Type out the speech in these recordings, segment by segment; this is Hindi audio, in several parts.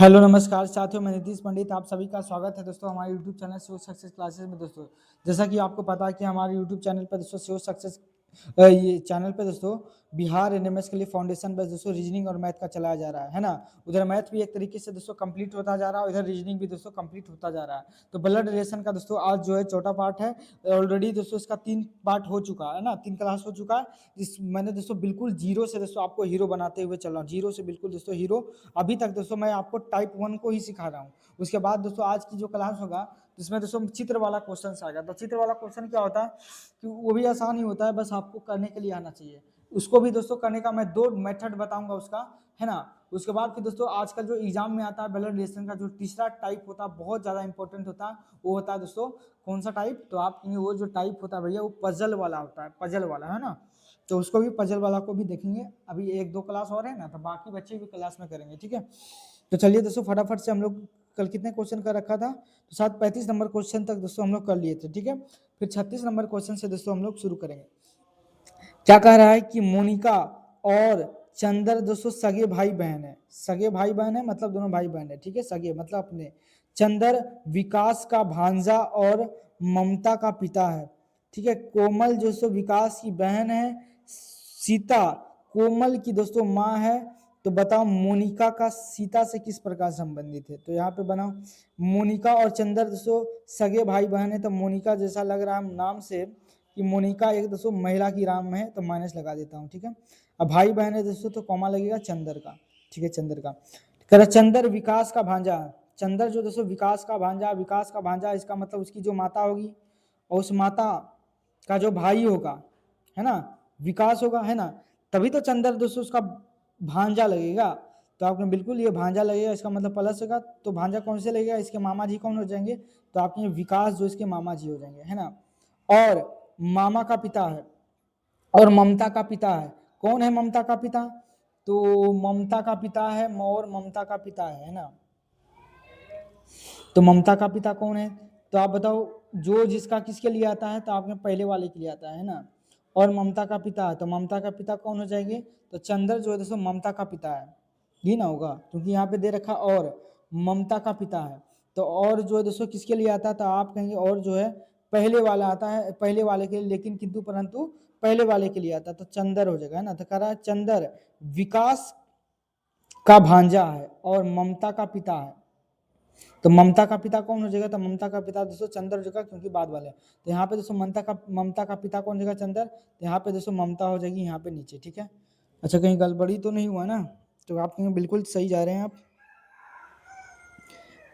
हेलो नमस्कार साथियों, मैं नीतीश पंडित आप सभी का स्वागत है दोस्तों हमारे YouTube channel SEO success classes में। दोस्तों जैसा कि आपको पता है कि हमारे यूट्यूब चैनल पर दोस्तों SEO सक्सेस ये चैनल पे दोस्तों बिहार एनएमएस के लिए फाउंडेशन बस दोस्तों रीजनिंग और मैथ का चलाया जा रहा है ना। उधर मैथ भी एक तरीके से दोस्तों कंप्लीट होता जा रहा है, उधर रीजनिंग भी दोस्तों कंप्लीट होता जा रहा है। तो ब्लड रिलेशन का दोस्तों आज जो है चौथा पार्ट है। ऑलरेडी दोस्तों इसका 3 पार्ट हो चुका है ना, 3 क्लास हो चुका है। जिस मैंने दोस्तों बिल्कुल जीरो से दोस्तों आपको हीरो बनाते हुए चल रहा हूँ, जीरो से बिल्कुल दोस्तों हीरो। अभी तक दोस्तों मैं आपको टाइप 1 को ही सिखा रहा हूँ। उसके बाद दोस्तों आज की जो क्लास होगा जिसमें दोस्तों चित्र वाला क्वेश्चन आएगा। तो चित्र वाला क्वेश्चन क्या होता है कि वो भी आसान ही होता है, बस आपको करने के लिए आना चाहिए। उसको भी दोस्तों करने का मैं 2 मेथड बताऊंगा उसका, है ना। उसके बाद फिर दोस्तों आजकल जो एग्जाम में आता है ब्लड रिलेशन का जो तीसरा टाइप होता है बहुत ज्यादा इंपॉर्टेंट होता है, वो होता है दोस्तों कौन सा टाइप। तो आप वो जो टाइप होता है भैया वो पजल वाला होता है, पजल वाला, है ना। तो उसको भी पजल वाला को भी देखेंगे। अभी 1-2 क्लास और है ना, तो बाकी बच्चे भी क्लास में करेंगे, ठीक है। तो चलिए दोस्तों फटाफट से हम लोग कल कितने क्वेश्चन का रखा था, तो शायद 35 नंबर क्वेश्चन तक दोस्तों हम लोग कर लिए थे, ठीक है। फिर 36 नंबर क्वेश्चन से दोस्तों हम लोग शुरू करेंगे। क्या कह रहा है कि मोनिका और चंदर दोस्तों सगे भाई बहन है। सगे भाई बहन है मतलब दोनों भाई बहन है, ठीक है। सगे मतलब अपने। चंदर विकास का भांजा और ममता का पिता है, ठीक है। कोमल दोस्तों विकास की बहन है। सीता कोमल की दोस्तों माँ है। तो बताओ मोनिका का सीता से किस प्रकार संबंधित है। तो यहाँ पे बनाओ मोनिका और चंदर दोस्तों सगे भाई बहन है। तो मोनिका जैसा लग रहा है नाम से कि मोनिका एक दोस्तों महिला की नाम है, तो माइनस लगा देता हूँ, ठीक है। अब भाई बहन है दोस्तों तो कॉमा लगेगा चंदर का, ठीक है। चंदर का कह रहा चंदर विकास का भांजा है। चंदर जो दोस्तों विकास का भांजा, विकास का भांजा इसका मतलब उसकी जो माता होगी और उस माता का जो भाई होगा, है ना, विकास होगा, है ना। तभी तो चंदर दोस्तों उसका भांजा लगेगा। तो आपने बिल्कुल ये भांजा लगेगा, इसका मतलब प्लस होगा। तो भांजा कौन से लगेगा, इसके मामा जी कौन हो जाएंगे, तो आपके विकास जो इसके मामा जी हो जाएंगे, है ना। और मामा का पिता है और ममता का पिता है। कौन है ममता का पिता, तो ममता का पिता है और ममता का पिता है ना। तो ममता का पिता कौन है, तो आप बताओ। जो जिसका किसके लिए आता है, तो आपने पहले वाले के लिए आता है ना। और ममता का पिता है, तो ममता का पिता कौन हो जाएंगे, तो चंद्र जो है दोस्तों ममता का पिता है, ये ना होगा क्योंकि यहाँ पे दे रखा और ममता का पिता है। तो और जो है दोस्तों किसके लिए आता है, तो आप कहेंगे और जो है पहले वाला आता है, पहले वाले के लिए, लेकिन किंतु परंतु पहले वाले के लिए आता है, तो चंदर हो जाएगा, है ना। तो कह रहा है चंदर विकास का भांजा है और ममता का पिता है। तो ममता का पिता कौन हो जाएगा, तो ममता का पिता दोस्तों चंद्र हो जाएगा क्योंकि बाद वाले। तो यहाँ पे दोस्तों ममता का पिता कौन हो जाएगा, चंद्र। तो यहाँ पे दोस्तों ममता हो जाएगी यहाँ पे नीचे, ठीक है। अच्छा कहीं गड़बड़ी तो नहीं हुआ ना, तो आप कहेंगे बिल्कुल सही जा रहे हैं आप।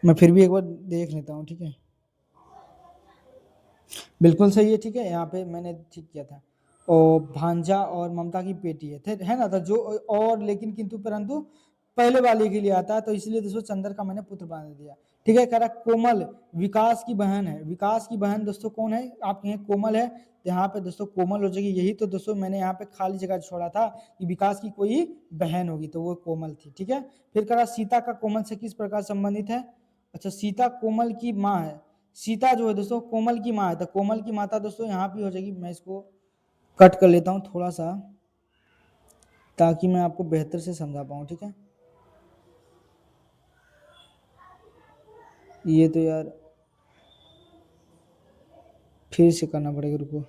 मैं फिर भी एक बार देख लेता हूँ, ठीक है। बिल्कुल सही है, ठीक है। यहाँ पे मैंने ठीक किया था। और भांजा और ममता की बेटी है ना। तो जो और लेकिन किंतु परंतु पहले वाले के लिए आता है, तो इसलिए दोस्तों चंद्र का मैंने पुत्र बना दिया, ठीक है। कह रहा कोमल विकास की बहन है। विकास की बहन दोस्तों कौन है, आप कहें कोमल है, तो यहाँ पे दोस्तों कोमल हो जाएगी। यही तो दोस्तों मैंने यहाँ पे खाली जगह छोड़ा था कि विकास की कोई बहन होगी, तो वो कोमल थी, ठीक है। फिर कह रहा सीता का कोमल से किस प्रकार संबंधित है। अच्छा सीता कोमल की माँ है। सीता जो है दोस्तों कोमल की माँ है, तो कोमल की माता दोस्तों यहाँ पे हो जाएगी। मैं इसको कट कर लेता हूँ थोड़ा सा ताकि मैं आपको बेहतर से समझा पाऊँ, ठीक है। ये तो यार फिर से करना पड़ेगा, रुको।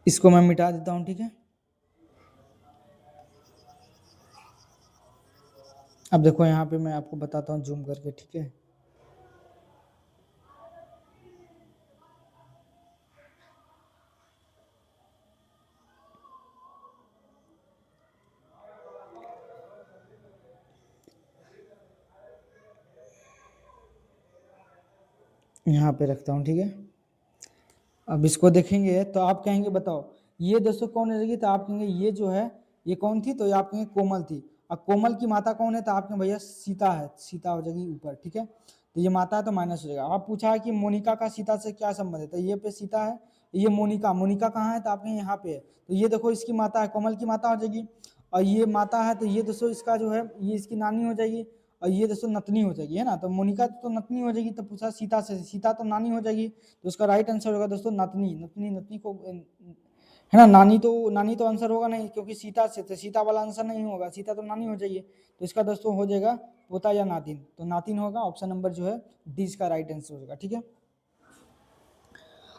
इसको मैं मिटा देता हूँ, ठीक है। अब देखो यहाँ पे मैं आपको बताता हूँ जूम करके, ठीक है। यहाँ पे रखता हूँ, ठीक है। अब इसको देखेंगे तो आप कहेंगे बताओ ये दोस्तों कौन रहेगी, तो आप कहेंगे ये जो है ये कौन थी, तो ये आप कहेंगे कोमल थी। अब कोमल की माता कौन है, तो आप कहेंगे भैया सीता है, सीता हो जाएगी ऊपर, ठीक है। तो ये माता है तो माइनस हो जाएगा। आप पूछा है कि मोनिका का सीता से क्या संबंध है, तो ये पे सीता है, ये मोनिका, मोनिका कहाँ है, तो आप कहेंगे यहाँ पे है। तो ये देखो इसकी माता है, कोमल की माता हो जाएगी। और ये माता है तो ये दोस्तों इसका जो है ये इसकी नानी हो जाएगी। और ये दोस्तों नतनी हो जाएगी, है ना। तो मोनिका तो नतनी हो जाएगी, तो पूछा सीता से, सीता तो नानी हो जाएगी, तो उसका राइट आंसर होगा दोस्तों नतनी। नतनी नतनी को है ना, नानी तो आंसर होगा नहीं, क्योंकि सीता से, तो सीता वाला आंसर नहीं होगा, सीता तो नानी हो जाइए, तो इसका दोस्तों हो जाएगा पोता या नातिन, तो नातिन होगा। ऑप्शन नंबर जो है डी इसका राइट आंसर होगा, ठीक है।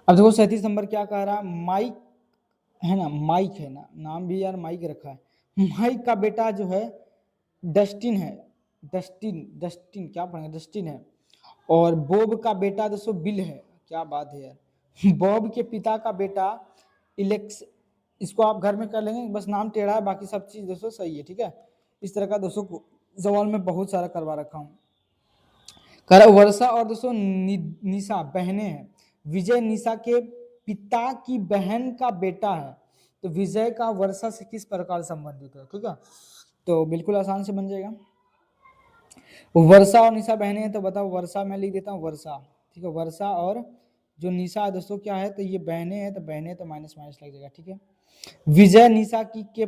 अब देखो 37 नंबर क्या कह रहा है, माइक है ना, माइक है ना, नाम भी यार माइक रखा है। माइक का बेटा जो है डस्टिन है, डस्टिन डस्टिन क्या पढ़ेंगे, डस्टिन है। और बॉब का बेटा दोस्तों बिल है, क्या बात है यार। बॉब के पिता का बेटा इलेक्स, इसको आप घर में कर लेंगे, बस नाम टेढ़ा है, बाकी सब चीज दोस्तों सही है, ठीक है। इस तरह का दोस्तों सवाल में बहुत सारा करवा रखा हूँ। कर वर्षा और दोस्तों निशा बहनें हैं। विजय निशा के पिता की बहन का बेटा है, तो विजय का वर्षा से किस प्रकार संबंधित है, ठीक है। तो बिल्कुल आसान से बन जाएगा। वर्षा और निशा बहनें हैं, तो बताओ वर्षा मैं लिख देता हूँ वर्षा, ठीक है। वर्षा और जो निशा है दोस्तों क्या है, तो ये बहनें हैं, तो बहनें तो माइनस माइनस लग जाएगा, ठीक है। विजय निशा की के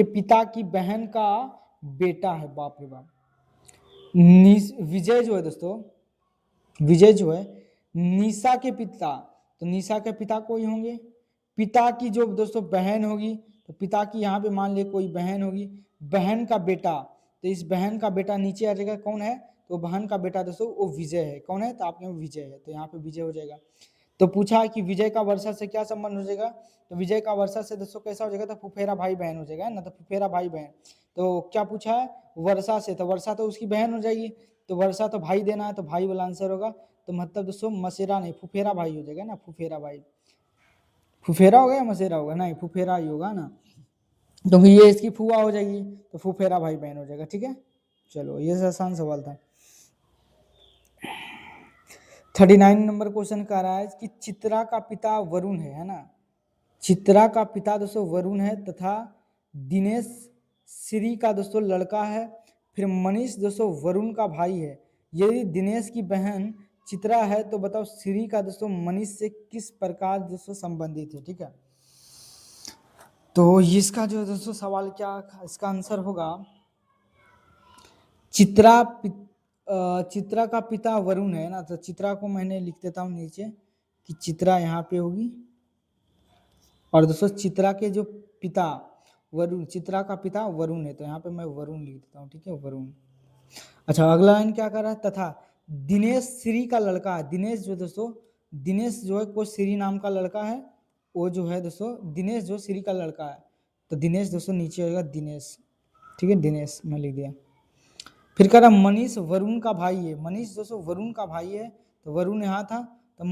पिता की बहन का बेटा है, बाप रे बाप। विजय जो है दोस्तों, विजय जो है निशा के पिता, तो निशा के पिता कोई होंगे, पिता की जो दोस्तों बहन होगी, तो पिता की यहाँ पे मान लिया कोई बहन होगी, बहन का बेटा, तो इस बहन का बेटा नीचे आ जाएगा, कौन है, तो बहन का बेटा दोस्तों वो विजय है, कौन है, तो आपके विजय है, तो यहाँ पे विजय हो जाएगा। तो पूछा है कि विजय का वर्षा से क्या संबंध हो जाएगा, तो विजय का वर्षा से दोस्तों कैसा हो जाएगा, तो फुफेरा भाई बहन हो जाएगा ना, तो फुफेरा भाई बहन। तो क्या पूछा है, वर्षा से, तो वर्षा तो उसकी बहन हो जाएगी, तो वर्षा तो भाई देना है, तो भाई वाला आंसर होगा। तो मतलब दोस्तों मसेरा नहीं, फुफेरा भाई हो जाएगा ना, फुफेरा भाई। फुफेरा होगा या मसेरा होगा, नहीं फुफेरा ही होगा ना, क्योंकि ये इसकी फुआ हो जाएगी, तो फुफेरा भाई बहन हो जाएगा, ठीक है। चलो ये आसान सवाल था। 39 नंबर क्वेश्चन कह रहा है कि चित्रा का पिता वरुण है ना, चित्रा का पिता दोस्तों वरुण है, तथा दिनेश श्री का दोस्तों लड़का है, फिर मनीष दोस्तों वरुण का भाई है। यदि दिनेश की बहन चित्रा है, तो बताओ श्री का दोस्तों मनीष से किस प्रकार दोस्तों संबंधित है, ठीक है। तो इसका जो दोस्तों सवाल क्या, इसका आंसर होगा चित्रा का पिता वरुण है ना, तो चित्रा को मैंने लिख देता हूँ नीचे कि चित्रा यहाँ पे होगी, और दोस्तों चित्रा के जो पिता वरुण, चित्रा का पिता वरुण है, तो यहाँ पे मैं वरुण लिख देता हूँ, ठीक है, वरुण। अच्छा अगला लाइन क्या कर रहा है, तथा दिनेश श्री का लड़का है, दिनेश जो दोस्तों, दिनेश जो है कोई श्री नाम का लड़का है, वो जो है दोस्तों दिनेश जो श्री का लड़का है, तो दिनेश दोस्तों नीचे होगा दिनेश, ठीक है, दिनेश मैं लिख दिया। फिर कह रहा मनीष वरुण का भाई है, मनीष दोस्तों वरुण का भाई है, तो वरुण यहाँ था, तो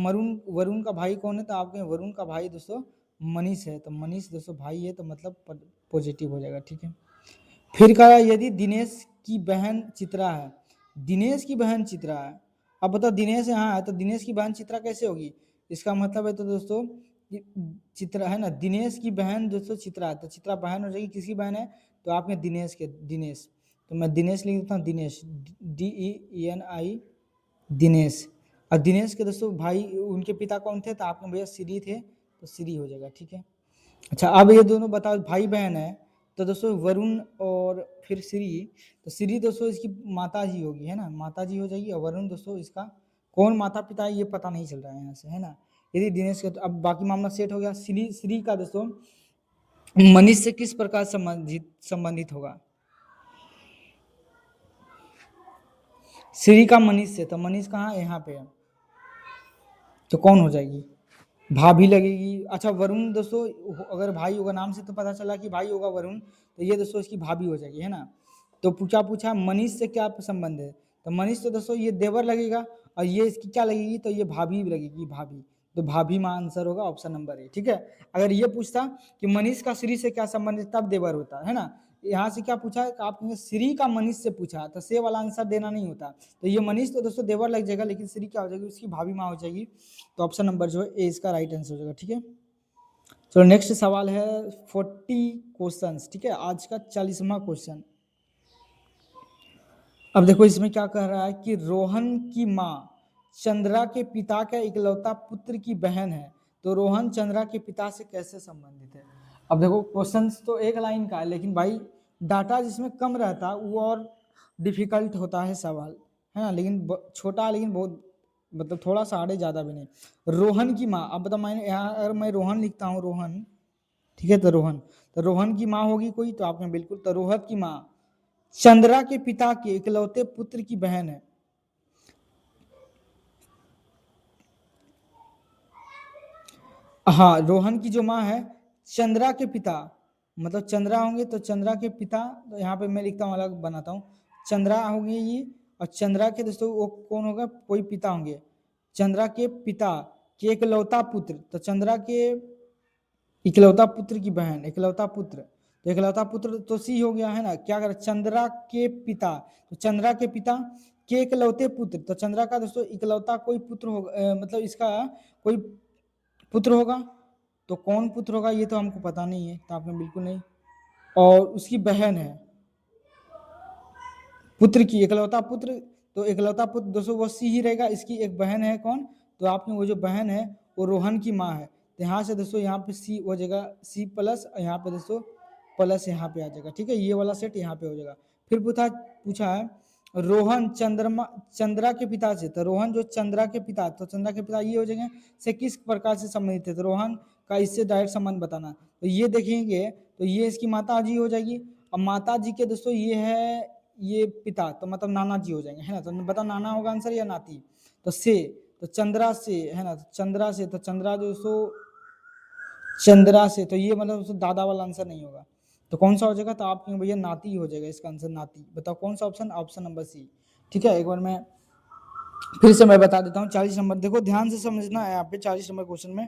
वरुण का भाई कौन है, तो आपके वरुण का भाई दोस्तों मनीष है, तो मनीष दोस्तों भाई है, तो मतलब पॉजिटिव हो जाएगा, ठीक है। फिर कहा यदि दिनेश की बहन चित्रा है, दिनेश की बहन चित्रा है, अब बताओ दिनेश यहाँ है, तो दिनेश की बहन चित्रा कैसे होगी, इसका मतलब है तो दोस्तों चित्रा है ना, दिनेश की बहन दोस्तों चित्रा है, तो चित्रा बहन हो जाएगी, किसकी बहन है, तो आपने दिनेश के, दिनेश, तो मैं दिनेश लिख देता हूँ, दिनेश DENI दिनेश। और दिनेश के दोस्तों भाई उनके पिता कौन थे, तो आपने भैया श्री थे, तो श्री हो जाएगा, ठीक है। अच्छा अब ये दोनों बताओ भाई बहन है, तो दोस्तों वरुण और फिर श्री, तो श्री दोस्तों इसकी माता जी होगी, है ना, माता जी हो जाएगी, और वरुण दोस्तों इसका कौन माता पिता है ये पता नहीं चल रहा है यहाँ से, है ना। यदि दिनेश के, तो अब बाकी मामला सेट हो गया। श्री का दोस्तों मनीष से किस प्रकार संबंधित होगा, श्री का मनीष से, तो मनीष कहाँ यहाँ पे है, तो कौन हो जाएगी, भाभी लगेगी। अच्छा वरुण दोस्तों अगर भाई होगा, नाम से तो पता चला कि भाई होगा वरुण, तो ये दोस्तों इसकी भाभी हो जाएगी, है ना। तो पूछा मनीष से क्या संबंध है, तो मनीष तो दोस्तों ये देवर लगेगा, और ये इसकी क्या लगेगी, तो ये भाभी लगेगी, भाभी, तो भाभी में आंसर होगा ऑप्शन नंबर ए, ठीक है। अगर ये पूछता कि मनीष का श्री से क्या संबंध है, तब देवर होता है ना। यहाँ से क्या पूछा है, आपने श्री का मनीष से पूछा, तो से वाला आंसर देना नहीं होता, तो ये मनीष तो दोस्तों देवर लग जाएगा, लेकिन श्री क्या हो जाएगी, उसकी भाभी माँ हो जाएगी, तो ऑप्शन नंबर जो है ए इसका राइट आंसर हो जाएगा, ठीक है। चलो नेक्स्ट सवाल है 40 क्वेश्चंस, ठीक है, आज का 40वां क्वेश्चन। अब देखो इसमें क्या कह रहा है कि रोहन की माँ चंद्रा के पिता का इकलौता पुत्र की बहन है, तो रोहन चंद्रा के पिता से कैसे संबंधित है। अब देखो क्वेश्चन तो एक लाइन का है, लेकिन भाई डाटा जिसमें कम रहता है वो और डिफिकल्ट होता है सवाल, है ना, लेकिन छोटा, लेकिन बहुत मतलब थोड़ा सा हार्ड है, ज़्यादा भी नहीं। रोहन की माँ, अब बताओ, मैंने यहाँ अगर मैं रोहन लिखता हूँ, रोहन, ठीक है, तो रोहन की माँ होगी कोई, तो आपने बिल्कुल, तो रोहत की माँ चंद्रा के पिता के इकलौते पुत्र की बहन है। हाँ, रोहन की जो माँ है चंद्रा के पिता, मतलब चंद्रा होंगे तो चंद्रा के पिता, तो यहाँ पे मैं लिखता हूँ, अलग बनाता हूँ, चंद्रा होंगे ये, और चंद्रा के दोस्तों वो कौन होगा, कोई पिता होंगे, चंद्रा के पिता के इकलौता पुत्र, तो चंद्रा के इकलौता पुत्र की बहन, इकलौता पुत्र, तो इकलौता पुत्र तो सी हो गया, है ना, क्या कर, चंद्रा के पिता, तो चंद्रा के पिता के इकलौते पुत्र, तो चंद्रा का दोस्तों इकलौता कोई पुत्र होगा, मतलब इसका कोई पुत्र होगा, तो कौन पुत्र होगा ये तो हमको पता नहीं है, तो आपने बिल्कुल नहीं, और उसकी बहन है, पुत्र की इकलौता पुत्र, तो इकलौता पुत्र दोस्तों वो सी ही रहेगा, इसकी एक बहन है कौन, तो आपने वो जो बहन है वो रोहन की माँ है, तो यहाँ से दोस्तों यहाँ पे सी हो जाएगा, सी प्लस, यहाँ पे दोस्तों प्लस यहाँ पे आ जाएगा, ठीक है, ये वाला सेट यहाँ पे हो जाएगा। फिर पूछा है रोहन चंद्रा के पिता से, तो रोहन जो चंद्रा के पिता, तो चंद्रा के पिता ये हो जाएंगे से किस प्रकार से संबंधित है, तो रोहन का इससे डायरेक्ट संबंध बताना, तो ये देखेंगे तो ये इसकी माता जी हो जाएगी, और माता जी के दोस्तों ये है ये पिता, तो मतलब नाना जी हो जाएंगे, है ना, तो बताओ नाना होगा आंसर या नाती, तो से, तो चंद्रा से, है ना, तो चंद्रा से, तो चंद्रा दोस्तों चंद्रा से, तो ये मतलब दोस्तों दादा वाला आंसर नहीं होगा, तो कौन सा हो जाएगा, तो आप भैया नाती हो जाएगा इसका आंसर, नाती, बताओ कौन सा ऑप्शन, ऑप्शन नंबर सी, ठीक है। एक बार मैं फिर से मैं बता देता हूँ, 40 नंबर देखो ध्यान से समझना है यहाँ पे, 40 नंबर क्वेश्चन में,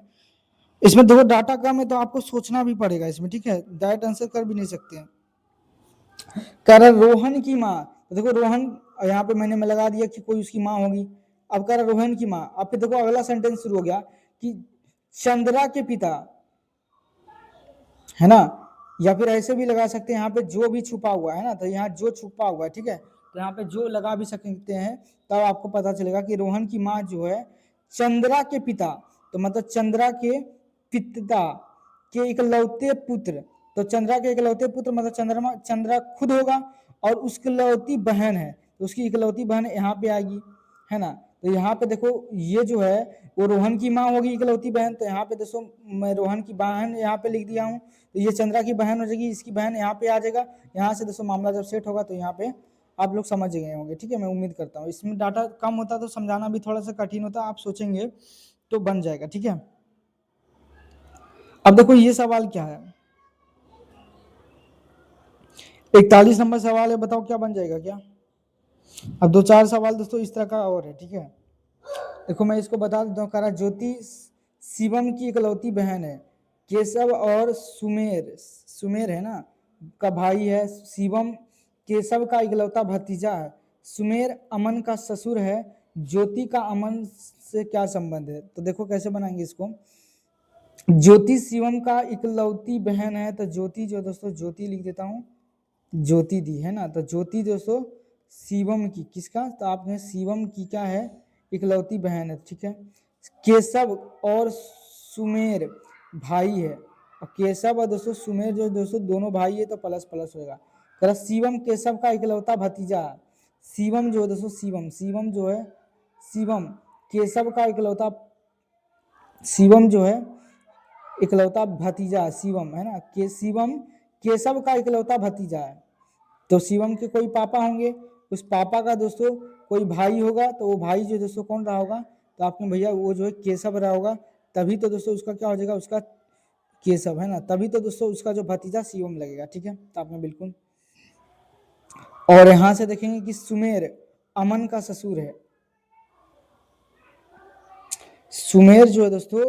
इसमें देखो डाटा कम है तो आपको सोचना भी पड़ेगा इसमें, ठीक है, डायरेक्ट आंसर कर भी नहीं सकते हैं। कह रहा रोहन की माँ, तो देखो रोहन यहाँ पे मैं लगा दिया कि कोई उसकी माँ होगी, अब कह रहा रोहन की माँ, अब फिर देखो अगला सेंटेंस शुरू हो गया कि चंद्रा के पिता, है ना, या फिर ऐसे भी लगा सकते हैं यहाँ पे जो भी छुपा हुआ है ना, तो यहाँ जो छुपा हुआ है, ठीक है, तो यहाँ पे जो लगा भी सकते हैं, तब आपको पता चलेगा कि रोहन की माँ जो है चंद्रा के पिता, तो मतलब चंद्रा के पिता के इकलौते पुत्र, तो चंद्रा के इकलौते पुत्र मतलब चंद्रा खुद होगा, और उसकी इकलौती बहन है, तो उसकी इकलौती बहन यहाँ पे आएगी, है ना, तो यहाँ पे देखो ये जो है वो रोहन की माँ होगी इकलौती बहन, तो यहाँ पे दोस्तों मैं रोहन की बहन यहाँ पे लिख दिया हूँ, तो ये चंद्रा की बहन हो जाएगी, इसकी बहन यहाँ पे आ जाएगा, यहाँ से दोस्तों मामला जब सेट होगा तो यहाँ पे आप लोग समझ गए होंगे, ठीक है, मैं उम्मीद करता हूँ। इसमें डाटा कम होता तो समझाना भी थोड़ा सा कठिन होता, आप सोचेंगे तो बन जाएगा, ठीक है। अब देखो ये सवाल क्या है, 41 नंबर सवाल है, बताओ क्या बन जाएगा क्या। अब दो चार सवाल दोस्तों इस तरह का और है, ठीक है, देखो मैं इसको बता देता हूँ, कह रहा ज्योति शिवम की इकलौती बहन है, केशव और सुमेर, सुमेर है ना का भाई है, शिवम केशव का इकलौता भतीजा है, सुमेर अमन का ससुर है, ज्योति का अमन से क्या संबंध है, तो देखो कैसे बनाएंगे इसको, ज्योति शिवम का इकलौती बहन है, तो ज्योति जो दोस्तों ज्योति लिख देता हूँ, ज्योति दी है ना, तो ज्योति दोस्तों शिवम की किसका, तो आपने शिवम की क्या है इकलौती बहन है, ठीक है। केशव और सुमेर भाई है, और केशव और दोस्तों सुमेर जो दोस्तों दोनों भाई है, तो प्लस प्लस होगा, कह शिवम केशव का इकलौता भतीजा, शिवम जो है दोस्तों शिवम जो है शिवम केशव का इकलौता, शिवम जो है इकलौता भतीजा शिवम, है ना, के शिवम केशव का इकलौता भतीजा है, तो शिवम के कोई पापा होंगे, उस पापा का दोस्तों कोई भाई होगा, तो वो भाई जो दोस्तों कौन रहा होगा, तो आपने भैया वो जो है केशव रहा होगा, तभी तो दोस्तों उसका क्या हो जाएगा, उसका केशव, है ना, तभी तो दोस्तों उसका जो भतीजा शिवम लगेगा, ठीक है, तो आपने बिल्कुल। और यहां से देखेंगे कि सुमेर अमन का ससुर है, सुमेर जो है दोस्तों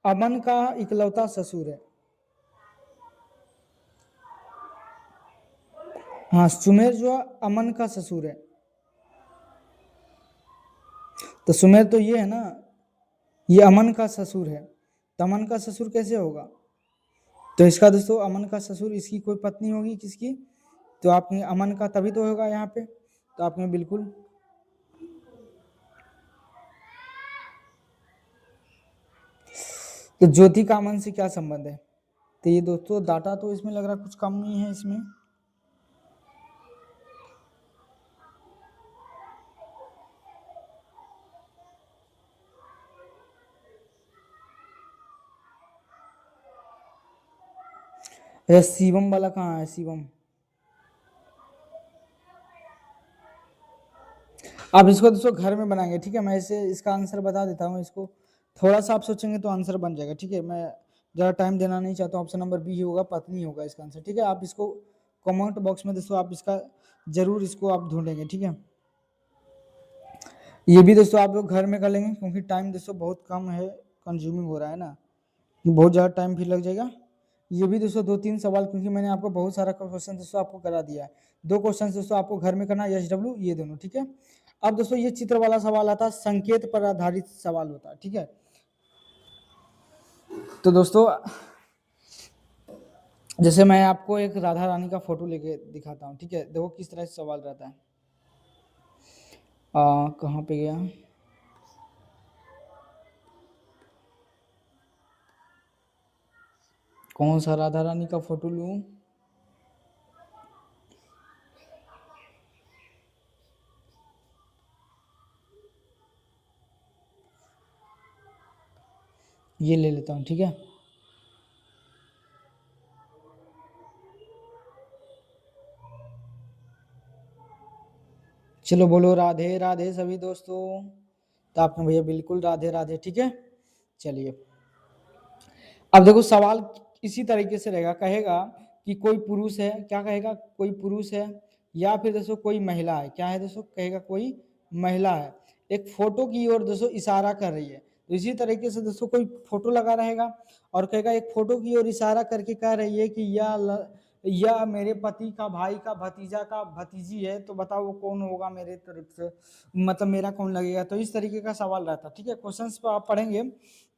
अमन का इकलौता ससुर है, हाँ सुमेर जो है अमन का ससुर है, तो सुमेर तो ये है ना, ये अमन का ससुर है, तो अमन का ससुर कैसे होगा, तो इसका दोस्तों अमन का ससुर इसकी कोई पत्नी होगी किसकी, तो आपने अमन का तभी तो होगा यहाँ पे, तो आपने बिल्कुल। तो ज्योति का अमन से क्या संबंध है, तो ये दोस्तों डाटा तो इसमें लग रहा कुछ कम नहीं है इसमें, ये शिवम वाला कहाँ है, शिवम? आप इसको दोस्तों घर में बनाएंगे, ठीक है। मैं इसे इसका आंसर बता देता हूँ। इसको थोड़ा सा आप सोचेंगे तो आंसर बन जाएगा, ठीक है। मैं ज़्यादा टाइम देना नहीं चाहता हूँ। ऑप्शन नंबर बी होगा, पत्नी होगा इसका आंसर, ठीक है। आप इसको कमेंट बॉक्स में दोस्तों आप इसका जरूर इसको आप ढूंढेंगे, ठीक है। ये भी दोस्तों आप लोग घर में कर लेंगे, क्योंकि टाइम दोस्तों बहुत कम है, कंज्यूमिंग हो रहा है ना, ये बहुत ज़्यादा टाइम फिर लग जाएगा। ये भी दोस्तों 2-3 सवाल, क्योंकि मैंने आपको बहुत सारा क्वेश्चन दोस्तों आपको करा दिया है। 2 क्वेश्चन दोस्तों आपको घर में करना है, यस डब्ल्यू, ये दोनों, ठीक है। अब दोस्तों ये चित्र वाला सवाल आता है, संकेत पर आधारित सवाल होता है, ठीक है। तो दोस्तों जैसे मैं आपको एक राधा रानी का फोटो लेके दिखाता हूँ, ठीक है। देखो किस तरह से सवाल रहता है। कहाँ पे गया? कौन सा राधा रानी का फोटो लूँ? ये ले लेता हूँ, ठीक है। चलो बोलो राधे राधे सभी दोस्तों। तो आपने भैया बिल्कुल राधे राधे, ठीक है। चलिए अब देखो सवाल इसी तरीके से रहेगा, कहेगा कि कोई पुरुष है, क्या कहेगा, कोई पुरुष है या फिर दोस्तों कोई महिला है। क्या है दोस्तों, कहेगा कोई महिला है, एक फोटो की ओर दोस्तों इशारा कर रही है। तो इसी तरीके से दोस्तों कोई फोटो लगा रहेगा और कहेगा एक फोटो की ओर इशारा करके कह रही है कि यह मेरे पति का भाई का भतीजा का भतीजी है, तो बताओ वो कौन होगा मेरे तरफ से, मतलब मेरा कौन लगेगा। तो इस तरीके का सवाल रहता है, ठीक है। क्वेश्चंस पर आप पढ़ेंगे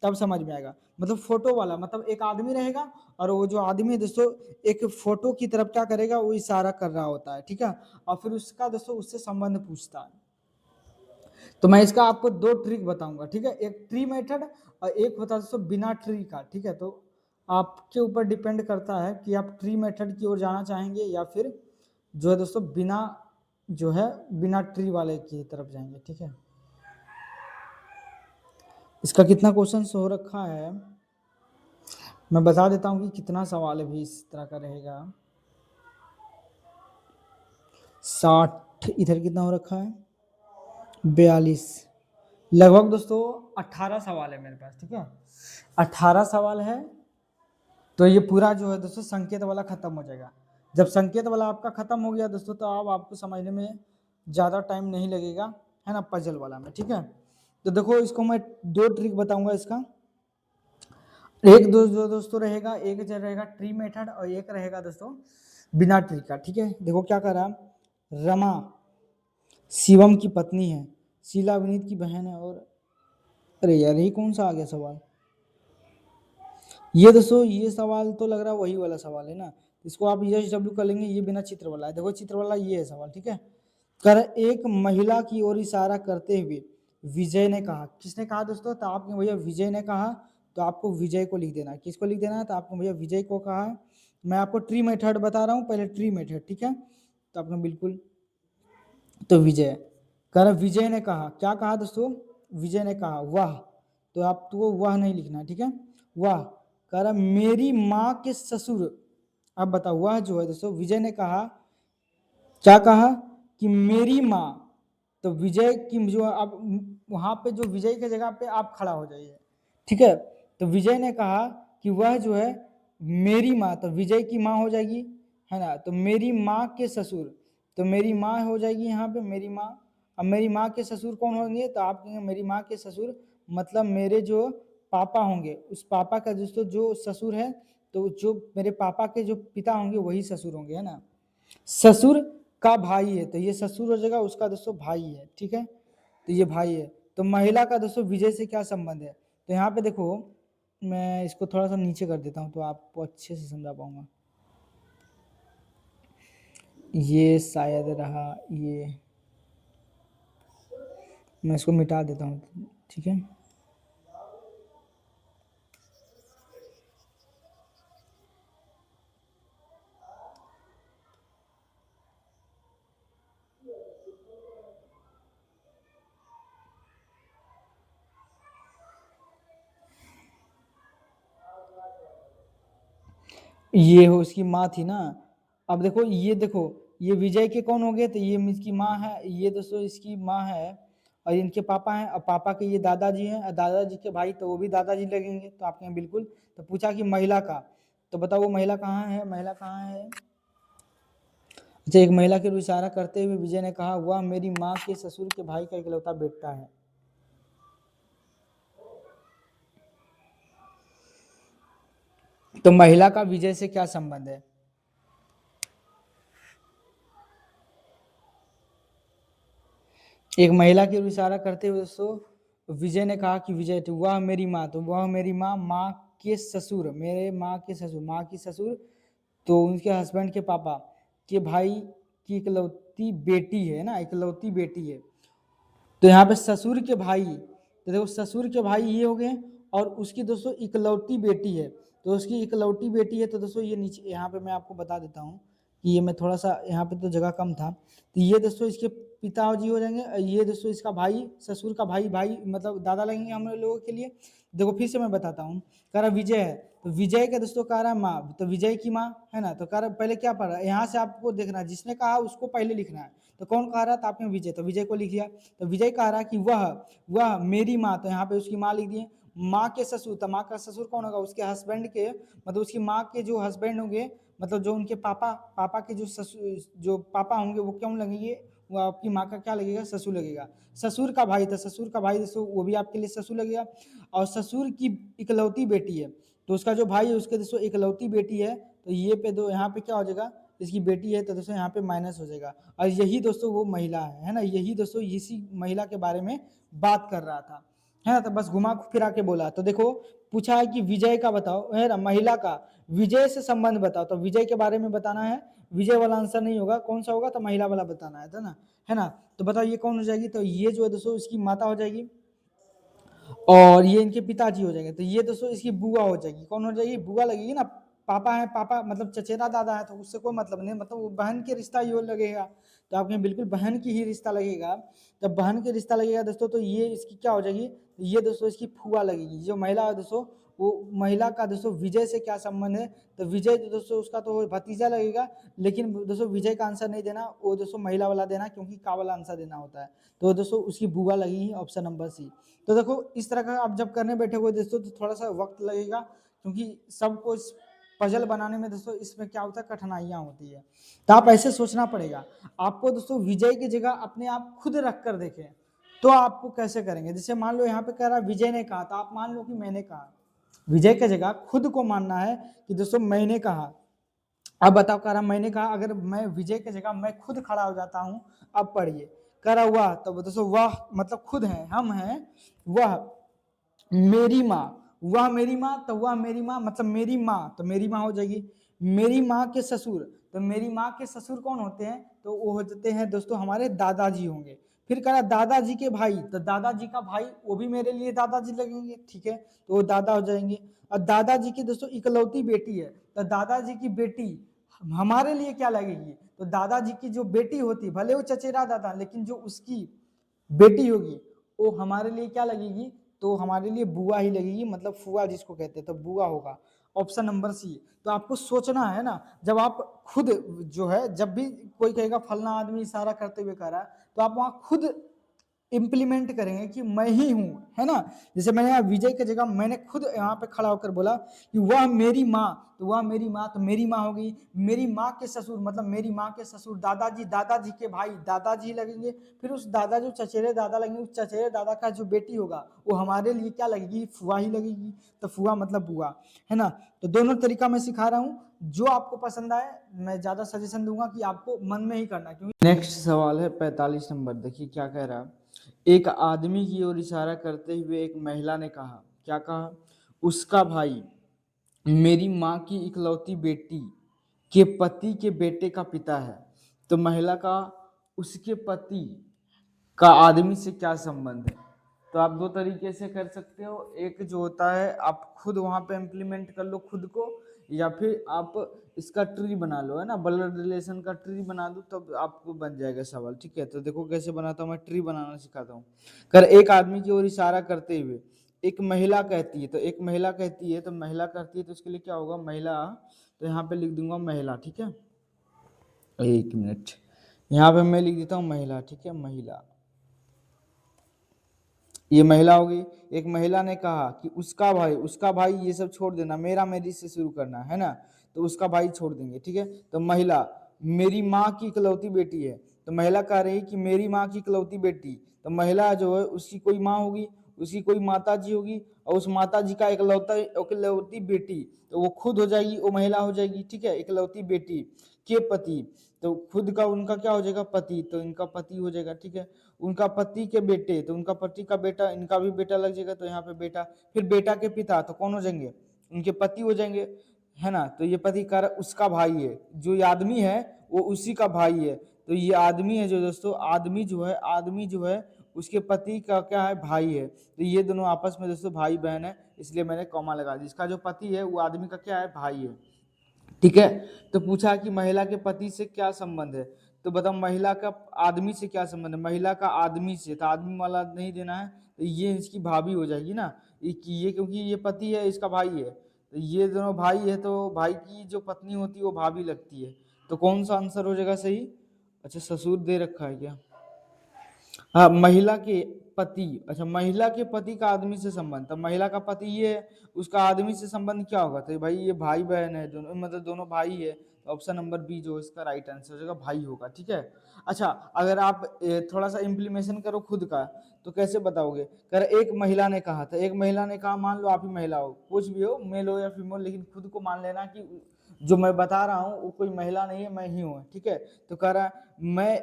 तब समझ में आएगा। मतलब फोटो वाला मतलब एक आदमी रहेगा और वो जो आदमी दोस्तों एक फोटो की तरफ क्या करेगा, वो इशारा कर रहा होता है, ठीक है। और फिर उसका दोस्तों उससे संबंध पूछता है। तो मैं इसका आपको 2 ट्रिक बताऊंगा, ठीक है। एक ट्री मेथड और एक होता है दोस्तों बिना ट्री का, ठीक है। तो आपके ऊपर डिपेंड करता है कि आप ट्री मेथड की ओर जाना चाहेंगे या फिर जो है दोस्तों बिना जो है बिना ट्री वाले की तरफ जाएंगे, ठीक है। इसका कितना क्वेश्चन हो रखा है मैं बता देता हूँ कि कितना सवाल भी इस तरह का रहेगा। 60, इधर कितना हो रखा है, 42, लगभग दोस्तों 18 सवाल है मेरे पास, ठीक है। 18 सवाल है। तो ये पूरा जो है दोस्तों संकेत वाला खत्म हो जाएगा। जब संकेत वाला आपका खत्म हो गया दोस्तों, तो अब आपको समझने में ज़्यादा टाइम नहीं लगेगा, है ना, पजल वाला में, ठीक है। तो देखो इसको मैं 2 ट्रिक बताऊंगा इसका। एक दोस्तों रहेगा, एक जो रहेगा ट्री मेथड और एक रहेगा दोस्तों बिना ट्री का, ठीक है। देखो क्या कर रहा, रमा शिवम की पत्नी है, शीला विनीत की बहन है, और अरे यार ये कौन सा आ गया सवाल। ये दोस्तों ये सवाल तो लग रहा है वही वाला सवाल है ना, इसको आप यस डब्ल्यू कर लेंगे। ये बिना चित्र वाला है, देखो चित्र वाला ये है सवाल, ठीक है। कर एक महिला की ओर इशारा करते हुए विजय ने कहा, किसने कहा दोस्तों, तो आपने भैया विजय ने कहा। तो आपको विजय को लिख देना है, किसको लिख देना है, तो आपको भैया विजय को कहा है। मैं आपको ट्री मेथड बता रहा हूँ, पहले ट्री मेथड, ठीक है। तो आपने बिल्कुल, तो विजय कह रहा विजय ने कहा, क्या कहा दोस्तों, विजय ने कहा वह, तो आपको वह नहीं लिखना है, ठीक है। वह कह रहा मेरी माँ के ससुर, अब बताओ वह जो है दोस्तों विजय ने कहा, क्या कहा कि मेरी माँ, तो विजय की जो अब वहां पे जो विजय की जगह पे आप खड़ा हो जाइए, ठीक है। तो विजय ने कहा कि वह जो है मेरी माँ, तो विजय की माँ हो जाएगी, है ना। तो मेरी माँ के ससुर, तो मेरी माँ हो जाएगी यहाँ पे मेरी माँ। अब मेरी माँ के ससुर कौन होंगे, तो आप कहेंगे मेरी माँ के ससुर मतलब मेरे जो पापा होंगे, उस पापा का दोस्तों जो ससुर है, तो जो मेरे पापा के जो पिता होंगे वही ससुर होंगे, है ना। ससुर का भाई है, तो ये ससुर हो जाएगा, उसका दोस्तों भाई है, ठीक है। तो ये भाई है। तो महिला का दोस्तों विजय से क्या संबंध है, तो यहाँ पे देखो मैं इसको थोड़ा सा नीचे कर देता हूँ तो आपको अच्छे से समझा पाऊंगा। ये शायद रहा, ये मैं इसको मिटा देता हूँ, ठीक है। ये हो उसकी माँ थी ना। अब देखो ये विजय के कौन हो गए, तो ये इसकी माँ है, ये दोस्तों इसकी माँ है, और इनके पापा हैं, और पापा के ये दादाजी हैं, और दादाजी के भाई तो वो भी दादाजी लगेंगे, तो आपके यहाँ बिल्कुल। तो पूछा कि महिला का, तो बताओ वो महिला कहाँ है, महिला कहाँ है। अच्छा, एक महिला की ओर इशारा करते हुए विजय ने कहा, वह मेरी माँ के ससुर के भाई का इकलौता बेटा है। तो महिला का विजय से क्या संबंध है। एक महिला की ओर इशारा करते हुए दोस्तों विजय ने कहा कि विजय, तो वह मेरी माँ, तो वह मेरी माँ, माँ के ससुर, मेरे माँ के ससुर, माँ की ससुर, तो उनके हस्बैंड के पापा के भाई की इकलौती बेटी है ना, इकलौती बेटी है। तो यहाँ पे ससुर के भाई, तो देखो ससुर के भाई ये हो गए, और उसकी दोस्तों इकलौती बेटी है, तो उसकी इकलौती बेटी है। तो दोस्तों ये नीचे यहाँ पे मैं आपको बता देता हूँ कि ये मैं थोड़ा सा यहाँ पे तो जगह कम था, तो ये दोस्तों इसके पिताजी हो जाएंगे, और ये दोस्तों इसका भाई, ससुर का भाई, भाई मतलब दादा लगेंगे हम लोगों के लिए। देखो फिर से मैं बताता हूँ, कह रहा विजय है, तो विजय का दोस्तों कह रहा है माँ, तो विजय की माँ है ना, तो कह रहा पहले क्या पढ़ रहा है, यहाँ से आपको देखना है, जिसने कहा उसको पहले लिखना है। तो कौन कह रहा था आपने, विजय, तो विजय को लिख लिया। तो विजय कह रहा कि वह मेरी माँ, तो यहाँ पे उसकी माँ लिख दिए। माँ के ससुर, तो माँ का ससुर कौन होगा, उसके हस्बैंड के, मतलब उसकी माँ के जो हस्बैंड होंगे, मतलब जो उनके पापा, पापा के जो ससुर, जो पापा होंगे वो क्यों लगेंगे, वो आपकी माँ का क्या लगेगा, ससुर लगेगा। ससुर का भाई था, ससुर का भाई दोस्तों वो भी आपके लिए ससुर लगेगा। और ससुर की इकलौती बेटी है, तो उसका जो भाई है उसके दोस्तों इकलौती बेटी है, तो ये पे दो यहाँ पे क्या हो जाएगा, इसकी बेटी है, तो दोस्तों यहाँ पे माइनस हो जाएगा। और यही दोस्तों वो महिला है ना, यही दोस्तों इसी महिला के बारे में बात कर रहा था, है ना। तो बस घुमा फिरा के बोला। तो देखो पूछा है कि विजय का बताओ, है ना, महिला का विजय से संबंध बताओ, तो विजय के बारे में बताना है। विजय वाला आंसर नहीं होगा, कौन सा होगा, तो महिला वाला बताना है, ना, है ना। तो बताओ ये कौन हो जाएगी, तो ये जो है दोस्तों इसकी माता हो जाएगी, और ये इनके पिताजी हो जाएंगे, तो ये दोस्तों इसकी बुआ हो जाएगी, कौन हो जाएगी, बुआ लगेगी ना। पापा है, पापा मतलब चचेरा दादा है, तो उससे कोई मतलब नहीं, मतलब वो बहन के रिश्ता ही लगेगा, तो आपके बिल्कुल बहन की ही रिश्ता लगेगा। जब बहन के रिश्ता लगेगा दोस्तों, तो ये इसकी क्या हो जाएगी, ये दोस्तों इसकी फुआ लगेगी। जो महिला है दोस्तों, वो महिला का दोस्तों विजय से क्या संबंध है, तो विजय तो दोस्तों उसका तो भतीजा लगेगा, लेकिन दोस्तों विजय का आंसर नहीं देना, वो दोस्तों महिला वाला देना, क्योंकि का वाला आंसर देना होता है। तो दोस्तों उसकी बुआ लगेगी, ऑप्शन नंबर सी। तो देखो इस तरह का आप जब करने बैठे हुए दोस्तों, तो थोड़ा सा वक्त लगेगा, क्योंकि सबको इस पजल बनाने में दोस्तों इसमें क्या होता है, कठिनाइयाँ होती है। तो आप ऐसे सोचना पड़ेगा आपको दोस्तों, विजय की जगह अपने आप खुद रख कर देखें, तो आपको कैसे करेंगे। जैसे मान लो यहाँ पे कह रहा है विजय ने कहा, तो आप मान लो कि मैंने कहा, विजय की जगह खुद को मानना है कि दोस्तों मैंने कहा। अब बताओ, कह रहा मैंने कहा, अगर मैं विजय की जगह मैं खुद खड़ा हो जाता हूं, अब पढ़िए, कह रहा वह, तो दोस्तों वह मतलब खुद है, हम हैं, वह मेरी माँ, वह मेरी माँ, तो वह मेरी माँ मतलब मेरी माँ, तो मेरी माँ हो जाएगी। मेरी माँ के ससुर, तो मेरी माँ के ससुर कौन होते हैं, तो वो हो जाते हैं दोस्तों हमारे दादाजी होंगे। फिर कह रहा दादाजी के भाई, तो दादाजी का भाई वो भी मेरे लिए दादाजी लगेंगे, ठीक है, तो वो दादा हो जाएंगे। और दादाजी की दोस्तों इकलौती बेटी है, तो दादाजी की बेटी हमारे लिए क्या लगेगी, तो दादाजी की जो बेटी होती, भले वो चचेरा दादा, लेकिन जो उसकी बेटी होगी वो हमारे लिए क्या लगेगी, तो हमारे लिए बुआ ही लगेगी, मतलब फुआ जिसको कहते हैं, तो बुआ होगा, ऑप्शन नंबर सी। तो आपको सोचना है ना, जब आप खुद जो है, जब भी कोई कहेगा फलना आदमी इशारा करते हुए कह रहा है, तो आप वहां खुद इम्प्लीमेंट करेंगे कि मैं ही हूं, है ना। जैसे मैंने यहाँ विजय की जगह मैंने खुद यहाँ पे खड़ा होकर बोला कि वह मेरी माँ, तो वह मेरी माँ, तो मेरी माँ होगी। मेरी माँ के ससुर मतलब मेरी माँ के ससुर दादाजी, दादाजी के भाई दादाजी लगेंगे। फिर उस दादा जो चचेरे दादा लगेंगे, उस चचेरे दादा का जो बेटी होगा वो हमारे लिए क्या लगेगी, फुआ ही लगेगी, तो फुआ मतलब बुआ, है ना। तो दोनों तरीका मैं सिखा रहा हूँ, जो आपको पसंद आए मैं ज्यादा सजेशन दूंगा कि आपको मन में ही करना, क्योंकि नेक्स्ट सवाल है 45 नंबर, देखिए क्या कह रहा है। एक आदमी की ओर इशारा करते हुए एक महिला ने कहा, क्या कहा, उसका भाई मेरी माँ की इकलौती बेटी के पति के बेटे का पिता है। तो महिला का उसके पति का आदमी से क्या संबंध है। तो आप दो तरीके से कर सकते हो, एक जो होता है आप खुद वहां पे इम्प्लीमेंट कर लो खुद को, या फिर आप इसका ट्री बना लो, है ना, ब्लड रिलेशन का ट्री बना दो, तब आपको बन जाएगा सवाल, ठीक है। तो देखो कैसे बनाता हूँ, मैं ट्री बनाना सिखाता हूँ। कर एक आदमी की ओर इशारा करते हुए एक महिला कहती है, तो एक महिला कहती है, तो महिला कहती है, तो उसके लिए क्या होगा, महिला, तो यहाँ पे लिख दूंगा महिला, ठीक है। एक मिनट, यहाँ पे मैं लिख देता हूँ महिला, ठीक है, महिला। ये महिला होगी। एक महिला ने कहा कि उसका भाई ये सब छोड़ देना, मेरा मेरी से शुरू करना है ना, तो उसका भाई छोड़ देंगे, ठीक है। तो महिला मेरी माँ की इकलौती बेटी है, तो महिला कह रही कि मेरी माँ की इकलौती बेटी, तो महिला जो है उसकी कोई माँ होगी, उसकी कोई माता जी होगी, और उस माता जी का इकलौती बेटी, तो वो खुद हो जाएगी, वो महिला हो जाएगी, ठीक है। इकलौती बेटी के पति, तो खुद का उनका क्या हो जाएगा, पति, तो इनका पति हो जाएगा, ठीक है। उनका पति के बेटे, तो उनका पति का बेटा, इनका भी बेटा लग जाएगा, तो यहाँ पे बेटा। फिर बेटा के पिता, तो कौन हो जाएंगे, उनके पति हो जाएंगे, है ना। तो ये पति कार उसका भाई है, जो ये आदमी है वो उसी का भाई है। तो ये आदमी है जो दोस्तों, आदमी जो है उसके पति का क्या है, भाई है। तो ये दोनों आपस में दोस्तों भाई बहन है, इसलिए मैंने कॉमा लगा दिया। इसका जो पति है वो आदमी का क्या है, भाई है, ठीक है। तो पूछा कि महिला के पति से क्या संबंध है, तो बताओ महिला का आदमी से क्या संबंध है। महिला का आदमी से, तो आदमी वाला नहीं देना है, तो ये इसकी भाभी हो जाएगी ना, ये क्योंकि ये पति है, इसका भाई है, तो ये दोनों भाई है, तो भाई की जो पत्नी होती है वो भाभी लगती है। तो कौन सा आंसर हो जाएगा सही। अच्छा, ससुर दे रखा है क्या। हाँ, महिला के पति, अच्छा महिला के पति का आदमी से संबंध, तो महिला का पति ये है, उसका आदमी से संबंध क्या होगा, तो भाई ये भाई बहन है दोनों, मतलब दोनों भाई है, तो ऑप्शन नंबर बी जो इसका राइट आंसर हो जाएगा, भाई होगा, ठीक है। अच्छा, अगर आप थोड़ा सा इम्प्लीमेशन करो खुद का, तो कैसे बताओगे। कर एक महिला ने कहा था, एक महिला ने कहा, मान लो आप ही महिला हो, कुछ भी हो, मेल हो या फीमेल, लेकिन खुद को मान लेना कि जो मैं बता रहा हूँ वो कोई महिला नहीं है, मैं ही हूँ, ठीक है। तो कह रहा मैं,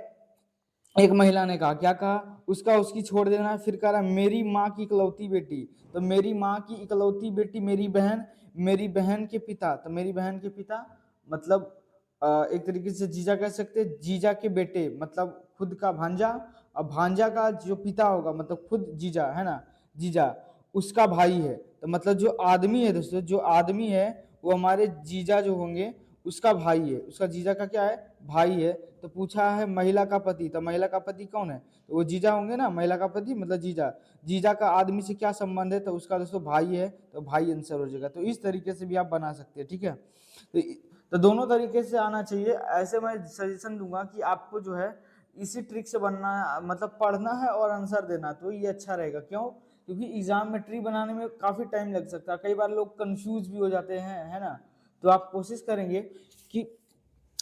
एक महिला ने कहा, क्या कहा, उसका उसकी छोड़ देना है। फिर कह रहा मेरी माँ की इकलौती बेटी, तो मेरी माँ की इकलौती बेटी मेरी बहन के पिता, तो मेरी बहन के पिता मतलब एक तरीके से जीजा कह सकते हैं, जीजा के बेटे मतलब खुद का भांजा, और भांजा का जो पिता होगा मतलब खुद जीजा, है ना, जीजा उसका भाई है। तो मतलब जो आदमी है दोस्तों, जो आदमी है वो हमारे जीजा जो होंगे उसका भाई है, उसका जीजा का क्या है, भाई है। तो पूछा है महिला का पति, तो महिला का पति कौन है, तो वो जीजा होंगे ना, महिला का पति मतलब जीजा, जीजा का आदमी से क्या संबंध है, तो उसका दोस्तों भाई है, तो भाई आंसर हो जाएगा। तो इस तरीके से भी आप बना सकते हैं, ठीक है। तो दोनों तरीके से आना चाहिए। ऐसे मैं सजेशन दूंगा कि आपको जो है इसी ट्रिक से बनना, मतलब पढ़ना है और आंसर देना, तो ये अच्छा रहेगा। क्यों, क्योंकि एग्जाम में ट्री बनाने में काफी टाइम लग सकता है, कई बार लोग कंफ्यूज भी हो जाते हैं, है ना। तो आप कोशिश करेंगे कि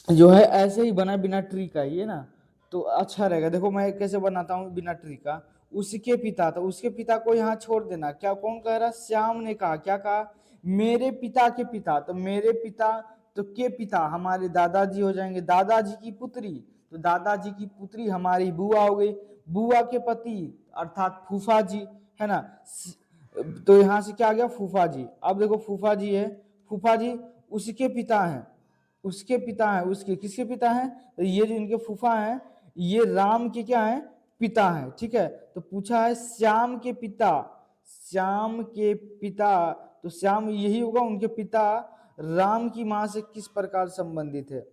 जो है ऐसे ही बना बिना ट्री का ही, है ना, तो अच्छा रहेगा। देखो मैं कैसे बनाता हूँ बिना ट्री का। उसके पिता, तो उसके पिता को यहाँ छोड़ देना, क्या कौन कह रहा, श्याम ने कहा, क्या कहा, मेरे पिता के पिता, तो मेरे पिता, तो के पिता हमारे दादाजी हो जाएंगे, दादाजी की पुत्री, तो दादाजी की पुत्री हमारी बुआ हो गई, बुआ के पति अर्थात फूफा जी, है ना। तो यहाँ से क्या आ गया, फूफा जी। अब देखो फूफा जी है, फूफा जी उसके पिता हैं, उसके पिता हैं, उसके किसके पिता हैं, तो ये जो इनके फूफा हैं ये राम के क्या है, पिता हैं, ठीक है। तो पूछा है श्याम के पिता, श्याम के पिता, तो श्याम यही होगा, उनके पिता राम की मां से किस प्रकार संबंधित है।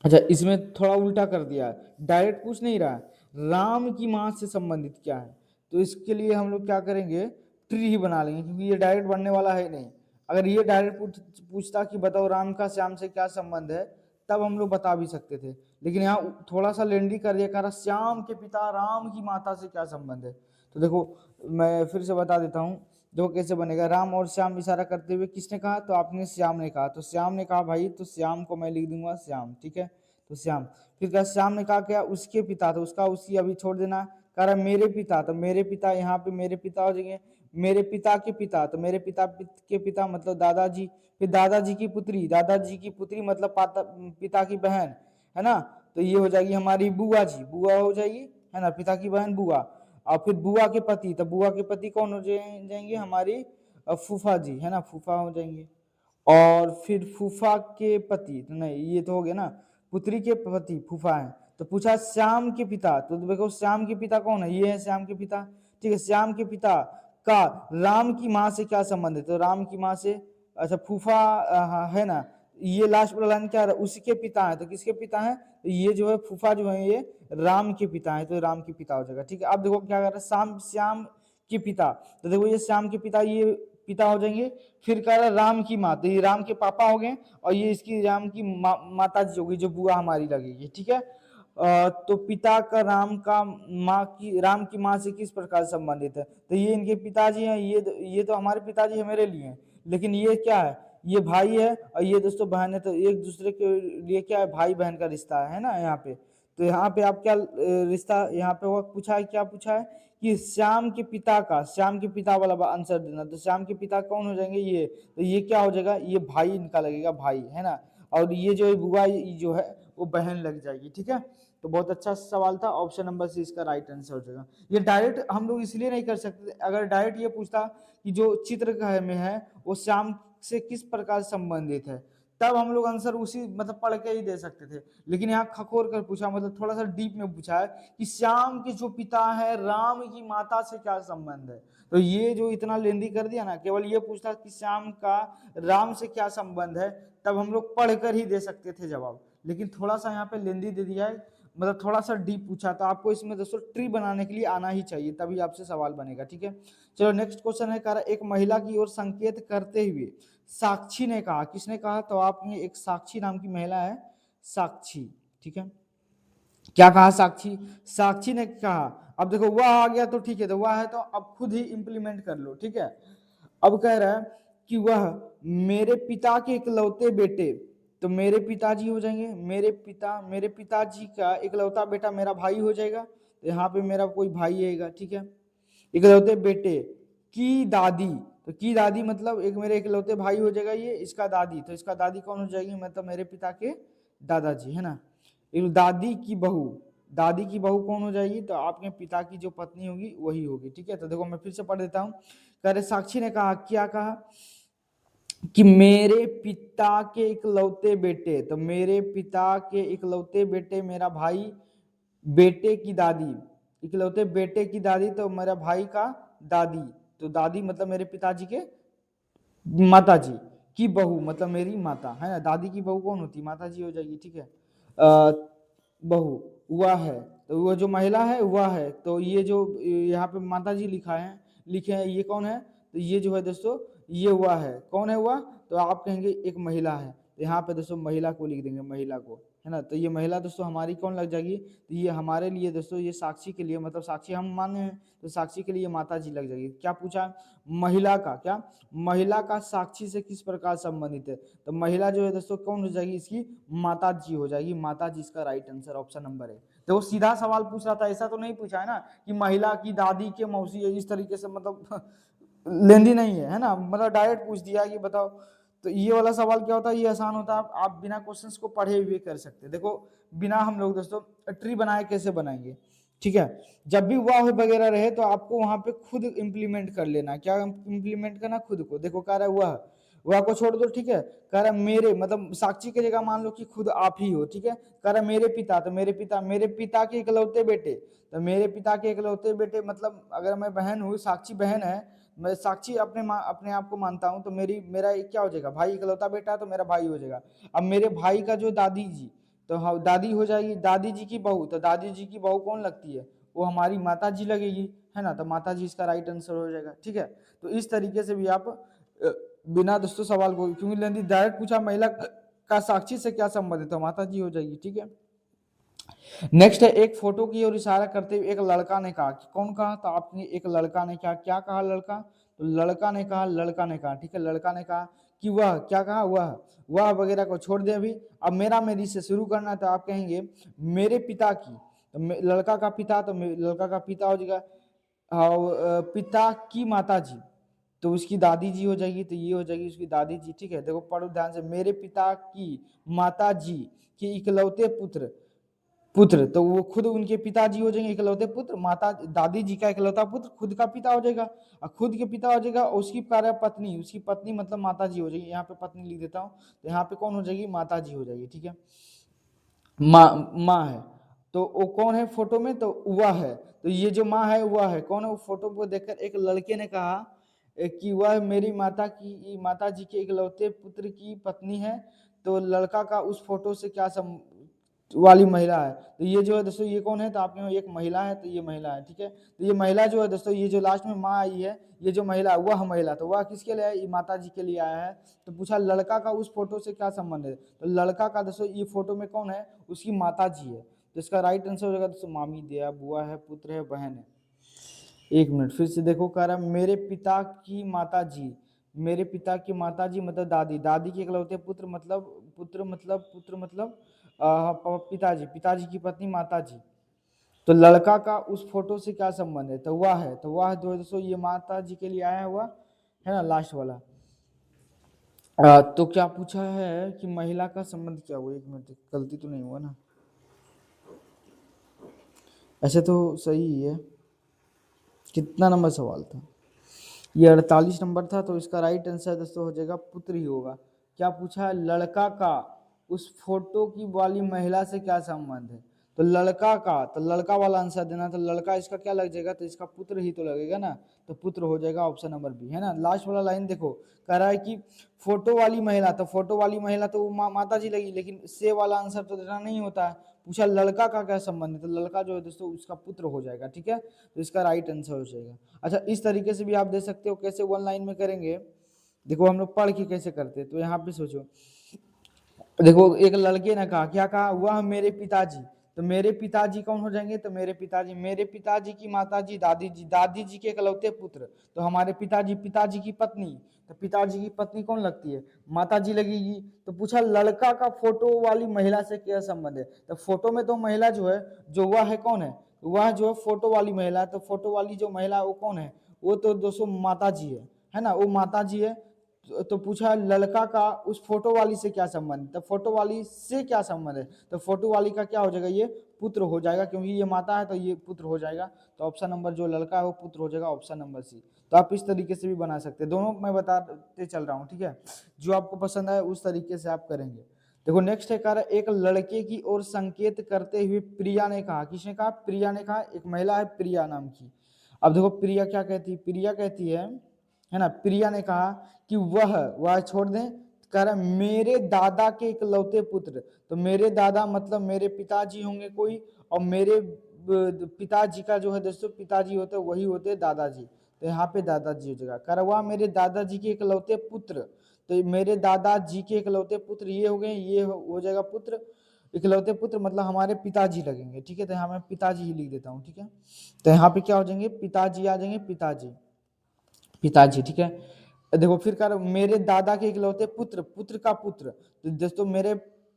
अच्छा, इसमें थोड़ा उल्टा कर दिया है, डायरेक्ट पूछ नहीं रहा है राम की मां से संबंधित क्या है। तो इसके लिए हम लोग क्या करेंगे, ट्री ही बना लेंगे, क्योंकि ये डायरेक्ट बनने वाला है नहीं। अगर ये डायरेक्ट पूछता कि बताओ राम का श्याम से क्या संबंध है, तब हम लोग बता भी सकते थे, लेकिन यहाँ थोड़ा सा लेंडी कर दिया, कह रहा श्याम के पिता राम की माता से क्या संबंध है। तो देखो मैं फिर से बता देता हूँ, देखो कैसे बनेगा। राम और श्याम इशारा करते हुए किसने कहा, तो आपने श्याम ने कहा, तो श्याम ने कहा भाई, तो श्याम को मैं लिख दूंगा श्याम, ठीक है। तो श्याम, फिर क्या श्याम ने कहा क्या, उसके पिता, तो उसका उसकी अभी छोड़ देना, कह रहा मेरे पिता, तो मेरे पिता यहाँ पे मेरे पिता हो जाएंगे, मेरे पिता के पिता, तो मेरे पिता के पिता मतलब दादाजी, फिर दादाजी की पुत्री, दादाजी की पुत्री मतलब पिता की बहन, है ना। तो ये हो जाएगी हमारी बुआ जी, बुआ हो जाएगी, है ना, पिता की बहन बुआ। और फिर बुआ के पति, तो बुआ के पति कौन हो जाएंगे, हमारी फूफा जी, है ना, फूफा हो जाएंगे। और फिर फूफा के पति, तो नहीं ये तो हो गया ना, पुत्री के पति फूफा है। तो पूछा श्याम के पिता, तो देखो श्याम के पिता कौन है, ये है श्याम के पिता, ठीक है। श्याम के पिता का राम की माँ से क्या संबंध है, तो राम की माँ से, अच्छा फूफा है ना, ये लास्ट वाला लाइन क्या है, उसके पिता है, तो किसके पिता है, तो ये जो है फूफा जो है ये राम के पिता है, तो राम के पिता हो जाएगा, ठीक है। अब देखो क्या कर रहा है, श्याम के पिता, तो देखो ये श्याम के पिता, ये पिता हो जाएंगे। फिर कह रहा है राम की माँ, तो ये राम के पापा हो गए, और ये इसकी राम की माता जी होगी, जो बुआ हमारी लगेगी, ठीक है। तो पिता का राम की माँ से किस प्रकार संबंधित है, तो ये इनके पिताजी हैं, ये तो हमारे पिताजी है मेरे लिए हैं, लेकिन ये क्या है, ये भाई है और ये दोस्तों बहन है, तो एक दूसरे के लिए क्या है, भाई बहन का रिश्ता है ना यहाँ पे। तो यहाँ पे आप क्या रिश्ता यहाँ पे वो पूछा है, क्या पूछा है कि श्याम के पिता वाला आंसर देना। तो श्याम के पिता कौन हो जाएंगे, ये, तो ये क्या हो जाएगा, ये भाई इनका लगेगा, भाई है ना। और ये जो बुआ जो है वो बहन लग जाएगी, ठीक है। तो बहुत अच्छा सवाल था, ऑप्शन नंबर सी इसका राइट आंसर हो जाएगा। ये डायरेक्ट हम लोग इसलिए नहीं कर सकते, अगर डायरेक्ट ये पूछता कि जो चित्र में है वो श्याम से किस प्रकार संबंधित है, तब हम लोग आंसर उसी मतलब पढ़ के ही दे सकते थे। लेकिन यहाँ खखोर कर पूछा, मतलब थोड़ा सा डीप में पूछा है कि श्याम के जो पिता है राम की माता से क्या संबंध है। तो ये जो इतना लेंदी कर दिया ना, केवल ये पूछता कि श्याम का राम से क्या संबंध है, तब हम लोग पढ़ कर ही दे सकते थे जवाब। लेकिन थोड़ा सा यहाँ पे लेंदी दे दिया है, मतलब थोड़ा सा डीप पूछा, तो आपको इसमें दोस्तों ट्री बनाने के लिए आना ही चाहिए, तभी आपसे सवाल बनेगा, ठीक है। चलो नेक्स्ट क्वेश्चन है, कह रहा एक महिला की ओर संकेत करते हुए साक्षी ने कहा, किसने कहा, तो आप एक साक्षी नाम की महिला है, साक्षी, ठीक है। क्या कहा, साक्षी ने कहा, अब देखो वह आ गया तो ठीक है, तो वह है तो अब खुद ही इंप्लीमेंट कर लो, ठीक है। अब कह रहा है कि वह मेरे पिता के इकलौते बेटे, तो मेरे पिताजी हो जाएंगे, मेरे पिताजी का इकलौता बेटा मेरा भाई हो जाएगा, तो यहाँ पे मेरा कोई भाई आएगा, ठीक है। इकलौते बेटे की दादी, तो की दादी मतलब एक मेरे इकलौते भाई हो जाएगा ये, इसका दादी, तो इसका दादी कौन हो जाएगी, मतलब मेरे पिता के दादाजी, है ना। एक दादी की बहू कौन हो जाएगी, तो आपके पिता की जो पत्नी होगी वही होगी, ठीक है। तो देखो मैं फिर से पढ़ देता हूँ, कह रहे साक्षी ने कहा, क्या कहा कि मेरे पिता के इकलौते बेटे, तो मेरे पिता के इकलौते बेटे मेरा भाई, बेटे की दादी, इकलौते बेटे की दादी तो मेरा भाई का दादी, तो दादी मतलब मेरे पिताजी के माता जी की बहू, मतलब मेरी माता है ना। दादी की बहू कौन होती, माता जी हो जाएगी, ठीक है। बहू वह है, तो वह जो महिला है वह है, तो ये जो यहाँ पे माता जी लिखे हैं ये कौन है, तो ये जो है दोस्तों ये हुआ है, कौन है हुआ, तो आप कहेंगे एक महिला है, तो यहाँ पे दोस्तों महिला को लिख देंगे, महिला को, है ना। तो ये महिला दोस्तों हमारी कौन लग जाएगी, तो ये हमारे लिए दोस्तों, ये साक्षी के लिए, मतलब साक्षी हम माने हैं, तो साक्षी के लिए माता जी लग जाएगी। क्या पूछा, महिला का साक्षी से किस प्रकार संबंधित है, तो महिला जो है दोस्तों कौन हो जाएगी, इसकी माता जी हो जाएगी, माता जी इसका राइट आंसर ऑप्शन नंबर है। तो वो सीधा सवाल पूछ रहा था, ऐसा तो नहीं पूछा है ना कि महिला की दादी के मौसी है, इस तरीके से, मतलब लेंदी नहीं है ना, मतलब डायरेक्ट पूछ दिया कि बताओ। तो ये वाला सवाल क्या होता है, ये आसान होता है, आप बिना क्वेश्चंस को पढ़े हुए कर सकते हैं। देखो बिना हम लोग दोस्तों ट्री बनाए कैसे बनाएंगे, ठीक है। जब भी वाह वगैरह रहे तो आपको वहां पे खुद इंप्लीमेंट कर लेना, क्या इंप्लीमेंट करना, खुद को। देखो कह रहा है वह को छोड़ दो, ठीक है। कह रहा है मेरे, मतलब साक्षी की जगह मान लो कि खुद आप ही हो, ठीक है। कह रहा है मेरे पिता, तो मेरे पिता के इकलौते बेटे, तो मेरे पिता के इकलौते बेटे मतलब अगर मैं बहन हूँ, साक्षी बहन है, मैं साक्षी अपने आप को मानता हूँ, तो मेरा क्या हो जाएगा, भाई इकलौता बेटा, तो मेरा भाई हो जाएगा। अब मेरे भाई का जो दादी जी, तो हाँ दादी हो जाएगी, दादी जी की बहू, तो दादी जी की बहू कौन लगती है, वो हमारी माता जी लगेगी, है ना। तो माता जी इसका राइट आंसर हो जाएगा, ठीक है। तो इस तरीके से भी आप बिना दोस्तों सवाल को, क्योंकि लेंदी डायरेक्ट पूछा महिला का साक्षी से क्या संबंध है, तो माता जी हो जाएगी, ठीक है। नेक्स्ट है, एक फोटो की ओर इशारा करते हुए एक लड़का ने कहा, कि कौन कहा, तो आपने एक लड़का ने क्या कहा, लड़का, तो लड़का ने कहा, ठीक है। लड़का ने कहा कि वह, क्या कहा, वह वगैरह को छोड़ दे अभी, अब मेरा मेरी से शुरू करना, तो आप कहेंगे मेरे पिता की, तो लड़का का पिता, तो लड़का का पिता हो जाएगा, पिता की माता जी, तो उसकी दादी जी हो जाएगी, तो ये हो जाएगी उसकी दादी जी, ठीक है। देखो पढ़ो ध्यान से, मेरे पिता की माता जी के इकलौते पुत्र, तो वो खुद उनके पिताजी हो जाएंगे, इकलौते पुत्र, माता दादी जी का इकलौता पुत्र खुद का पिता हो जाएगा, और खुद के पिता हो जाएगा, उसकी कार्य पत्नी, उसकी पत्नी मतलब माता जी हो जाएगी, यहाँ पे पत्नी लिख देता हूँ, तो यहाँ पे कौन हो जाएगी, माता जी हो जाएगी, ठीक है। माँ है, तो वो कौन है फोटो में, तो वह है, तो ये जो माँ है वह है, कौन है, वो फोटो को देखकर एक लड़के ने कहा कि वह मेरी माता जी के इकलौते पुत्र की पत्नी है, तो लड़का का उस फोटो से क्या वाली महिला है। तो ये जो है दोस्तों ये कौन है, तो आपके यहाँ एक महिला है, तो ये महिला है, ठीक है। तो ये महिला जो है दोस्तों, ये जो लास्ट में माँ आई है, ये जो महिला वह महिला, तो वह किसके लिए है, ये माता जी के लिए आया है। तो पूछा लड़का का उस फोटो से क्या संबंध है, तो लड़का का दोस्तों ये फोटो में कौन है, उसकी माता जी है। तो इसका राइट आंसर हो जाएगा दोस्तों मामी दिया, बुआ है, पुत्र है, बहन है। एक मिनट फिर से देखो, कह रहा है मेरे पिता की माता जी, मेरे पिता की माता जी मतलब दादी, दादी के इकलौते पुत्र मतलब पुत्र मतलब पिताजी, पिताजी की पत्नी माता जी। तो लड़का का उस फोटो से क्या संबंध है, तो वह है, तो वह जो है दोस्तों ये माता जी के लिए आया हुआ है ना, लास्ट वाला। तो क्या पूछा है कि महिला का संबंध क्या हुआ, एक मिनट गलती तो नहीं हुआ ना, ऐसे तो सही ही है। कितना नंबर सवाल था, ये 48 नंबर था। तो इसका राइट आंसर दोस्तों हो जाएगा पुत्र ही होगा। क्या पूछा है, लड़का का उस फोटो की वाली महिला से क्या संबंध है, तो लड़का का, तो लड़का वाला आंसर देना, तो लड़का इसका क्या लग जाएगा, तो इसका पुत्र ही तो लगेगा ना, तो पुत्र हो जाएगा ऑप्शन नंबर बी, है ना। लास्ट वाला लाइन देखो, कह रहा है कि फोटो वाली महिला, तो फोटो वाली महिला तो माता जी लगी, लेकिन से वाला आंसर तो देना नहीं होता है। पूछा लड़का का क्या संबंध है, तो लड़का जो है दोस्तों उसका पुत्र हो जाएगा, ठीक है। तो इसका राइट आंसर हो जाएगा। अच्छा, इस तरीके से भी आप दे सकते हो, कैसे वन लाइन में करेंगे, देखो हम लोग पढ़ के कैसे करते हैं, तो यहाँ पे सोचो, देखो एक लड़के ने कहा, क्या कहा, वह मेरे पिताजी, तो मेरे पिताजी कौन हो जाएंगे, तो मेरे पिताजी की माताजी दादी जी, दादी जी के इकलौते पुत्र, तो हमारे पिताजी, पिताजी की पत्नी, तो पिताजी की पत्नी कौन लगती है, माता जी लगेगी। तो पूछा लड़का का फोटो वाली महिला से क्या संबंध है, तो फोटो में तो महिला जो है, जो वह है कौन है, वह जो है फोटो वाली महिला है, तो फोटो वाली जो महिला है वो कौन है, वो तो दोस्तों माता जी है ना, वो माता जी है। तो पूछा लड़का का उस फोटो वाली से क्या संबंध, तो फोटो वाली से क्या संबंध है, तो फोटो वाली का क्या हो जाएगा, ये पुत्र हो जाएगा, क्योंकि ये माता है तो ये पुत्र हो जाएगा। तो ऑप्शन नंबर जो लड़का है वो पुत्र हो जाएगा, ऑप्शन नंबर सी। तो आप इस तरीके से भी बना सकते हैं, दोनों मैं बताते चल रहा हूँ, ठीक है। जो आपको पसंद आए उस तरीके से आप करेंगे। देखो नेक्स्ट है, कह रहा है एक लड़के की ओर संकेत करते हुए प्रिया ने कहा, किसने कहा, प्रिया ने कहा, एक महिला है प्रिया नाम की। अब देखो प्रिया क्या कहती है, प्रिया कहती है ना, प्रिया ने कहा कि वह छोड़ दें, कह रहा मेरे दादा के इकलौते पुत्र, तो मेरे दादा मतलब मेरे पिताजी होंगे कोई, और मेरे पिताजी का जो है दोस्तों पिताजी होते वही होते दादाजी, तो यहाँ पे दादाजी हो जाएगा। कह रहा वह मेरे दादाजी के इकलौते पुत्र, तो मेरे दादाजी के इकलौते पुत्र ये हो गए, ये हो जाएगा पुत्र, इकलौते पुत्र मतलब हमारे पिताजी लगेंगे, ठीक है। तो यहाँ मैं पिताजी ही लिख देता हूँ, ठीक है। तो यहाँ पे क्या हो जाएंगे, पिताजी आ जाएंगे, पिताजी, पिताजी, ठीक है। देखो फिर कर मेरे दादा के इकलौते पुत्र, पुत्र का पुत्र, तो दोस्तों मेरे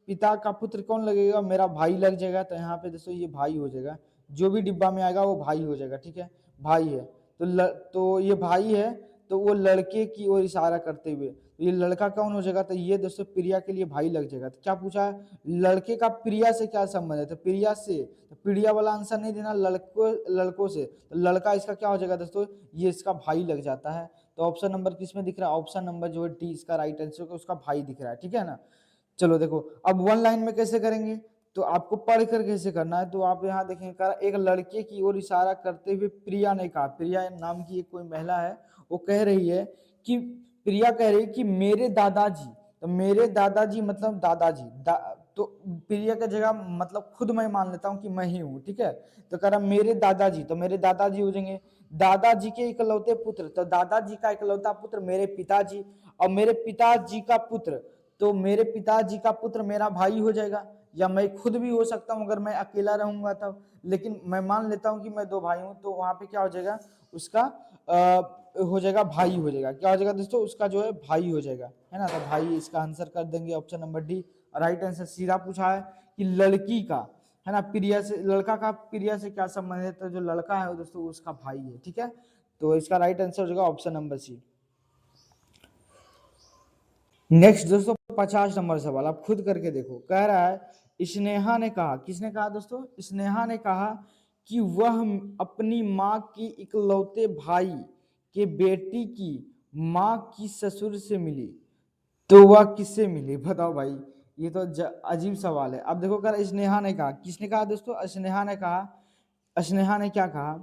पिता का पुत्र कौन लगेगा, मेरा भाई लग जाएगा, तो यहाँ पे दोस्तों ये भाई हो जाएगा, जो भी डिब्बा में आएगा वो भाई हो जाएगा, ठीक है, भाई है। तो ये भाई है, तो वो लड़के की ओर इशारा करते हुए, तो ये लड़का कौन हो जाएगा, तो ये दोस्तों प्रिया के लिए भाई लग जाएगा। तो क्या पूछा है, लड़के का प्रिया से क्या संबंध है, तो प्रिया से, तो प्रिया वाला आंसर नहीं देना, लड़कों से, तो लड़का इसका क्या हो जाएगा दोस्तों, ये इसका भाई लग जाता है। तो ऑप्शन नंबर किस में दिख रहा है, ऑप्शन नंबर जो है डी इसका राइट आंसर होगा, उसका भाई दिख रहा है, ठीक है ना। चलो देखो अब वन लाइन में कैसे करेंगे, तो आपको पढ़ कर कैसे करना है, तो आप यहाँ देखेंगे एक लड़के की ओर इशारा करते हुए प्रिया ने कहा, प्रिया नाम की एक कोई महिला है, वो कह रही है कि, प्रिया कह रही है कि मेरे दादाजी, तो मेरे दादाजी मतलब दादाजी तो प्रिया की जगह मतलब खुद मैं मान लेता हूँ कि मैं ही हूँ, ठीक है। तो कह रहा मेरे दादाजी, तो मेरे दादाजी हो जाएंगे दादाजी के इकलौते पुत्र, तो दादाजी का इकलौता पुत्र मेरे पिताजी, और मेरे पिताजी का पुत्र, तो मेरे पिताजी का पुत्र मेरा भाई हो जाएगा, या मैं खुद भी हो सकता हूँ अगर मैं अकेला रहूंगा तब, लेकिन मैं मान लेता हूँ कि मैं दो भाई हूँ, तो वहां पे क्या हो जाएगा, उसका हो जाएगा भाई हो जाएगा, क्या हो जाएगा दोस्तों, उसका जो है भाई हो जाएगा, है ना। तो भाई इसका आंसर कर देंगे option number D. Right answer सीधा पूछा है कि लड़की का, है ना, प्रिया से, लड़का का प्रिया से क्या संबंध है, तो जो लड़का है दोस्तों उसका भाई है, ठीक है। तो इसका राइट आंसर हो जाएगा ऑप्शन नंबर सी। नेक्स्ट दोस्तों 50 नंबर सवाल आप खुद करके देखो, कह रहा है स्नेहा ने कहा, किसने कहा दोस्तों, स्नेहा ने कहा कि वह अपनी माँ की इकलौते भाई के बेटी की माँ की ससुर से मिली, तो वह किससे मिली, बताओ भाई। ये तो अजीब सवाल है। अब देखो कर स्नेहा ने कहा, किसने कहा दोस्तों, स्नेहा ने कहा, स्नेहा ने क्या कहा,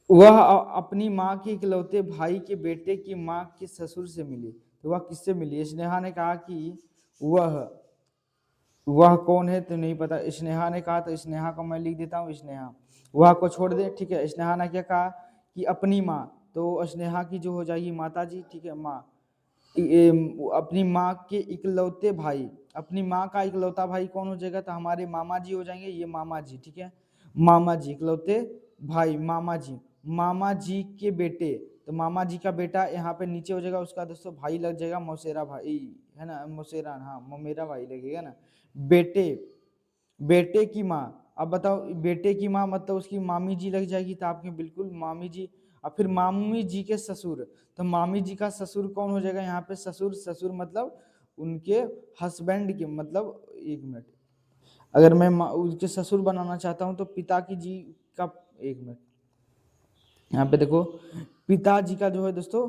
वह अपनी माँ के इकलौते भाई के बेटे की माँ के ससुर से मिली, तो वह किससे मिली, स्नेहा ने कहा कि वह वह कौन है तो नहीं पता, स्नेहा ने कहा तो स्नेहा को मैं लिख देता हूँ स्नेहा। वह को छोड़ दे, ठीक है। स्नेहा ने क्या कहा कि अपनी माँ, तो स्नेहा की जो हो जाएगी माता जी, ठीक है, माँ। अपनी माँ के इकलौते भाई, अपनी माँ का इकलौता भाई कौन हो जाएगा, तो हमारे मामा जी हो जाएंगे, ये मामा जी, ठीक है। मामा जी इकलौते भाई, मामा जी के बेटे, तो मामा जी का बेटा यहाँ पे नीचे हो जाएगा, उसका दोस्तों भाई लग जाएगा, मौसेरा भाई, है ना, मौसेरा, हाँ ममेरा भाई लगेगा ना। बेटे, बेटे की माँ, अब बताओ बेटे की माँ मतलब उसकी मामी जी लग जाएगी, तो आपके बिल्कुल मामी जी। और फिर मामी जी के ससुर, तो मामी जी का ससुर कौन हो जाएगा यहाँ पे, ससुर, ससुर मतलब उनके हस्बैंड के, मतलब एक मिनट, अगर मैं उनके ससुर बनाना चाहता हूँ तो पिता की जी का, एक मिनट, यहाँ पे देखो पिताजी का जो है दोस्तों,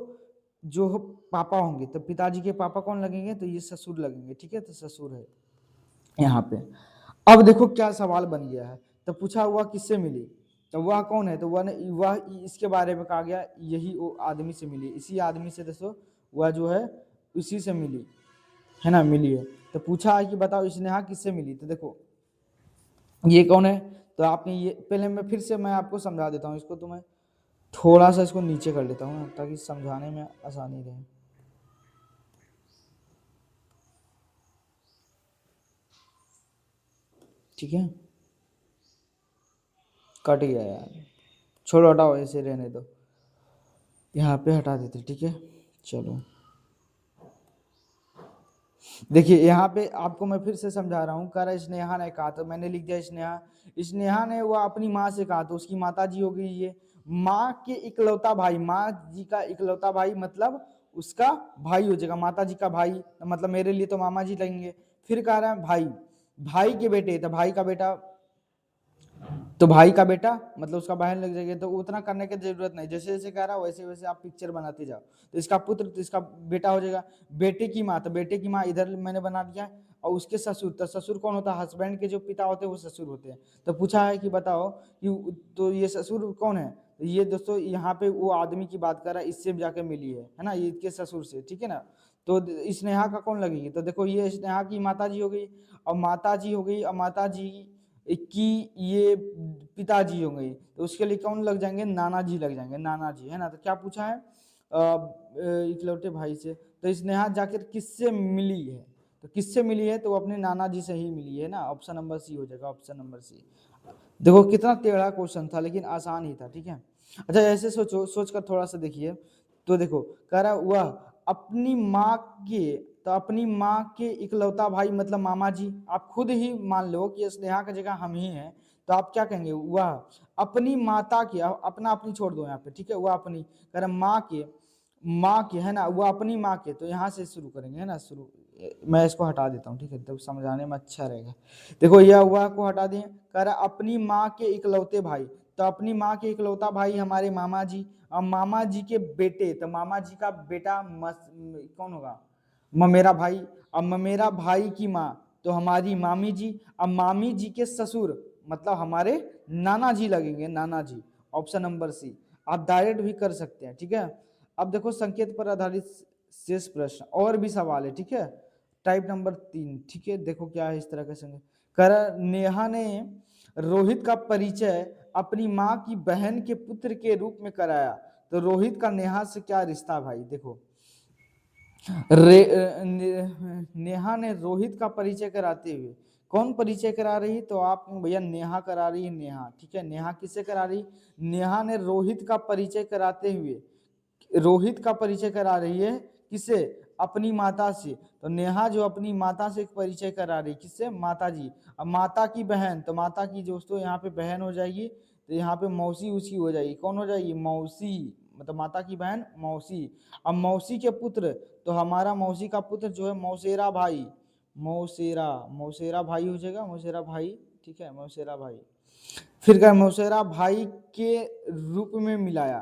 जो पापा होंगे, तो पिताजी के पापा कौन लगेंगे, तो ये ससुर लगेंगे, ठीक है, तो ससुर है यहाँ पे। अब देखो क्या सवाल बन गया है, तो पूछा हुआ किससे मिली, तो वह कौन है, तो वह इसके बारे में कहा गया, यही वो आदमी से मिली, इसी आदमी से दोस्तों वह जो है उसी से मिली, है ना, मिली है। तो पूछा है कि बताओ स्नेहा किससे मिली, तो देखो ये कौन है, तो आपने ये पहले मैं फिर से मैं आपको समझा देता हूँ इसको, तो मैं थोड़ा सा इसको नीचे कर लेता हूँ ताकि समझाने में आसानी रहे। ठीक है, कट गया यार, छोड़ो हटाओ, ऐसे रहने दो, यहाँ पे हटा देते, ठीक है। चलो देखिए यहाँ पे आपको मैं फिर से समझा रहा हूँ, कह स्नेहा ने कहा, तो मैंने लिख दिया स्नेहा। स्नेहा ने वो अपनी माँ से कहा, तो उसकी माता जी हो गई ये। माँ के इकलौता भाई, माँ जी का इकलौता भाई मतलब उसका भाई हो जाएगा, माता जी का भाई, मतलब मेरे लिए तो मामा जी लगेंगे। फिर कह रहा है भाई, भाई के बेटे, तो भाई का बेटा, तो भाई का बेटा मतलब उसका बहन लग जाएगी, तो उतना करने की जरूरत नहीं, जैसे जैसे कह रहा है वैसे वैसे आप पिक्चर बनाते जाओ। तो इसका पुत्र, तो इसका बेटा हो जाएगा। बेटे की माँ, तो बेटे की माँ इधर मैंने बना दिया है। और उसके ससुर, तो ससुर कौन होता है, हस्बैंड के जो पिता होते हैं वो ससुर होते हैं। तो पूछा है कि बताओ कि तो ये ससुर कौन है, तो ये दोस्तों यहाँ पे वो आदमी की बात कर रहा है, इससे जाके मिली है ना, ये इसके ससुर से, ठीक है ना। तो स्नेहा का कौन लगेगी, तो देखो ये स्नेहा की माता जी हो गई, और माता जी हो गई, और माता जी की ये पिताजी हो गई, तो उसके लिए कौन लग जाएंगे, नाना जी लग जाएंगे, नाना जी, है ना। तो क्या पूछा है इकलौते भाई से, तो स्नेहा जाकर किससे मिली है, तो किससे मिली है, तो वो अपने नाना जी से ही मिली है ना, ऑप्शन नंबर सी हो जाएगा, ऑप्शन नंबर सी। देखो कितना टेढ़ा क्वेश्चन था लेकिन आसान ही था, ठीक है। अच्छा ऐसे सोचो, सोच कर थोड़ा सा देखिए, तो देखो कह रहा वह अपनी माँ के, तो अपनी माँ के इकलौता भाई मतलब मामा जी, आप खुद ही मान लो कि स्नेहा की जगह हम ही हैं, तो आप क्या कहेंगे, वह अपनी माता के, अपना अपनी छोड़ दो यहाँ पे, ठीक है, वह अपनी, कह रहा माँ के, माँ के, है ना, वह अपनी माँ के, तो यहाँ से शुरू करेंगे, है ना, शुरू, मैं इसको हटा देता हूँ, ठीक है, तो समझाने में अच्छा रहेगा। देखो यह हुआ को हटा दिए, कह रहा अपनी माँ के इकलौते भाई, तो अपनी माँ के इकलौता भाई हमारे मामा जी, और मामा जी के बेटे, तो मामा जी का बेटा कौन होगा, ममेरा भाई, और ममेरा भाई की माँ तो हमारी मामी जी, अब मामी जी के ससुर मतलब हमारे नाना जी लगेंगे, नाना जी, ऑप्शन नंबर सी। आप डायरेक्ट भी कर सकते हैं, ठीक है। अब देखो संकेत पर आधारित शेष प्रश्न और भी सवाल है, ठीक है, टाइप नंबर 3, ठीक है। देखो क्या है इस तरह का संकेत, कर नेहा ने रोहित का परिचय अपनी माँ की बहन के पुत्र के रूप में कराया, तो रोहित का नेहा से क्या रिश्ता भाई, देखो नेहा ने रोहित का परिचय कराते हुए, कौन परिचय करा रही, तो आप भैया नेहा करा रही है, नेहा, ठीक है। नेहा किससे करा रही, नेहा ने रोहित का परिचय कराते हुए, रोहित का परिचय करा रही है किससे, अपनी माता से, तो नेहा जो अपनी माता से परिचय करा रही, किससे, माता जी। अब माता की बहन, तो माता की दोस्तों यहाँ पे बहन हो जाएगी, तो यहाँ पे मौसी उसी हो जाएगी, कौन हो जाएगी, मौसी, मतलब माता की बहन मौसी। अब मौसी के पुत्र, तो हमारा मौसी का पुत्र जो है मौसेरा भाई, मौसेरा, मौसेरा भाई हो जाएगा, मौसेरा भाई, ठीक है, मौसेरा भाई। फिर क्या, मौसेरा भाई के रूप में मिलाया,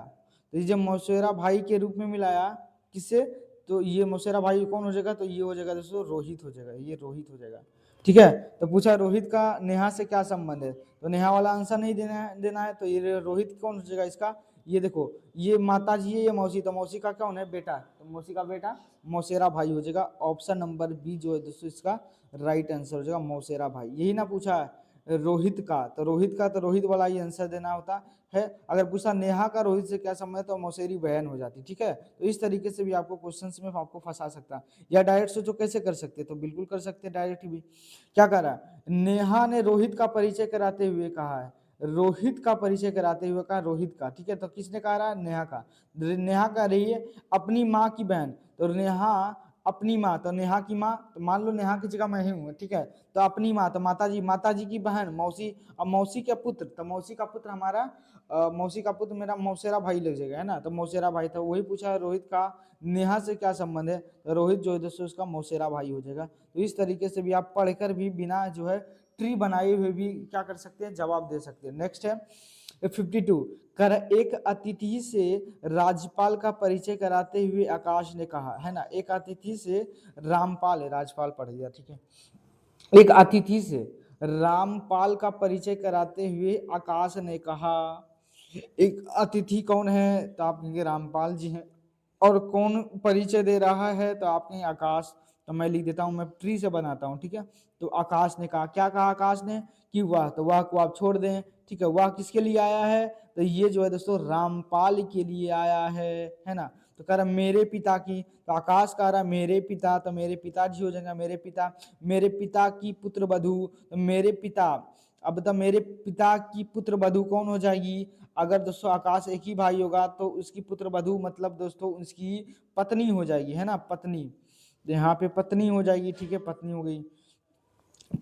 तो ये जब मौसेरा भाई के रूप में मिलाया किससे, तो ये मौसेरा भाई कौन हो जाएगा, तो ये हो जाएगा दोस्तों रोहित हो जाएगा, ये रोहित हो जाएगा, ठीक है। तो पूछा रोहित का नेहा से क्या संबंध है, तो नेहा वाला आंसर नहीं देना है, तो ये रोहित कौन हो जाएगा इसका ये देखो ये माता जी है, ये मौसी, तो मौसी का कौन है? बेटा, तो मौसी का बेटा मौसेरा भाई हो जाएगा। ऑप्शन नंबर बी जो है दोस्तों इसका राइट आंसर हो जाएगा, मौसेरा भाई। यही ना पूछा है रोहित का, तो रोहित का तो रोहित वाला ही आंसर देना होता है। अगर पूछा नेहा का रोहित से क्या संबंध है तो मौसेरी बहन हो जाती, ठीक है। तो इस तरीके से भी आपको क्वेश्चंस में आपको फंसा सकता है, या डायरेक्ट सोचो कैसे कर सकते, तो बिल्कुल कर सकते हैं डायरेक्ट भी। क्या कह रहा है? नेहा ने रोहित का परिचय कराते हुए कहा है, रोहित का परिचय कराते हुए कहा रोहित का, ठीक है। तो किसने कहा रहा है? नेहा का। नेहा कह रही है अपनी माँ की बहन, तो नेहा अपनी माँ, तो नेहा की माँ, तो मान लो नेहा की जगह मैं ही हूँ, ठीक है। तो अपनी माँ तो माता जी की बहन मौसी, अब मौसी का पुत्र, तो मौसी का पुत्र हमारा मौसी का पुत्र मेरा मौसेरा भाई लग जाएगा, है ना। तो मौसेरा भाई था, वही पूछा है रोहित का नेहा से क्या संबंध है, तो रोहित जो है दोस्तों उसका मौसेरा भाई हो जाएगा। तो इस तरीके से भी आप पढ़कर भी बिना जो है ट्री बनाए हुए भी क्या कर सकते हैं, जवाब दे सकते हैं। नेक्स्ट है 52, कर एक अतिथि से राज्यपाल का परिचय कराते हुए आकाश ने कहा, है ना। एक अतिथि से रामपाल है, राजपाल पढ़ दिया, ठीक है। एक अतिथि से रामपाल का परिचय कराते हुए आकाश ने कहा, एक अतिथि कौन है, तो आप कहेंगे रामपाल जी हैं। और कौन परिचय दे रहा है, तो आप कहेंगे आकाश। तो मैं लिख देता हूं, मैं ट्री से बनाता हूं, ठीक है। तो आकाश ने कहा, क्या कहा आकाश ने, कि वह, तो वह को आप छोड़ दें, ठीक है। वह किसके लिए आया है, तो ये जो है दोस्तों रामपाल के लिए आया है ना। तो कह रहा मेरे पिता की, तो आकाश कह रहा मेरे पिता, तो मेरे पिताजी हो जाएगा मेरे पिता। मेरे पिता की पुत्र वधू, तो मेरे पिता, अब तो मेरे पिता की पुत्र वधू कौन हो जाएगी, अगर दोस्तों आकाश एक ही भाई होगा तो उसकी पुत्र वधू मतलब दोस्तों उसकी पत्नी हो जाएगी, है ना, पत्नी। तो यहाँ पे पत्नी हो जाएगी, ठीक है, पत्नी हो गई।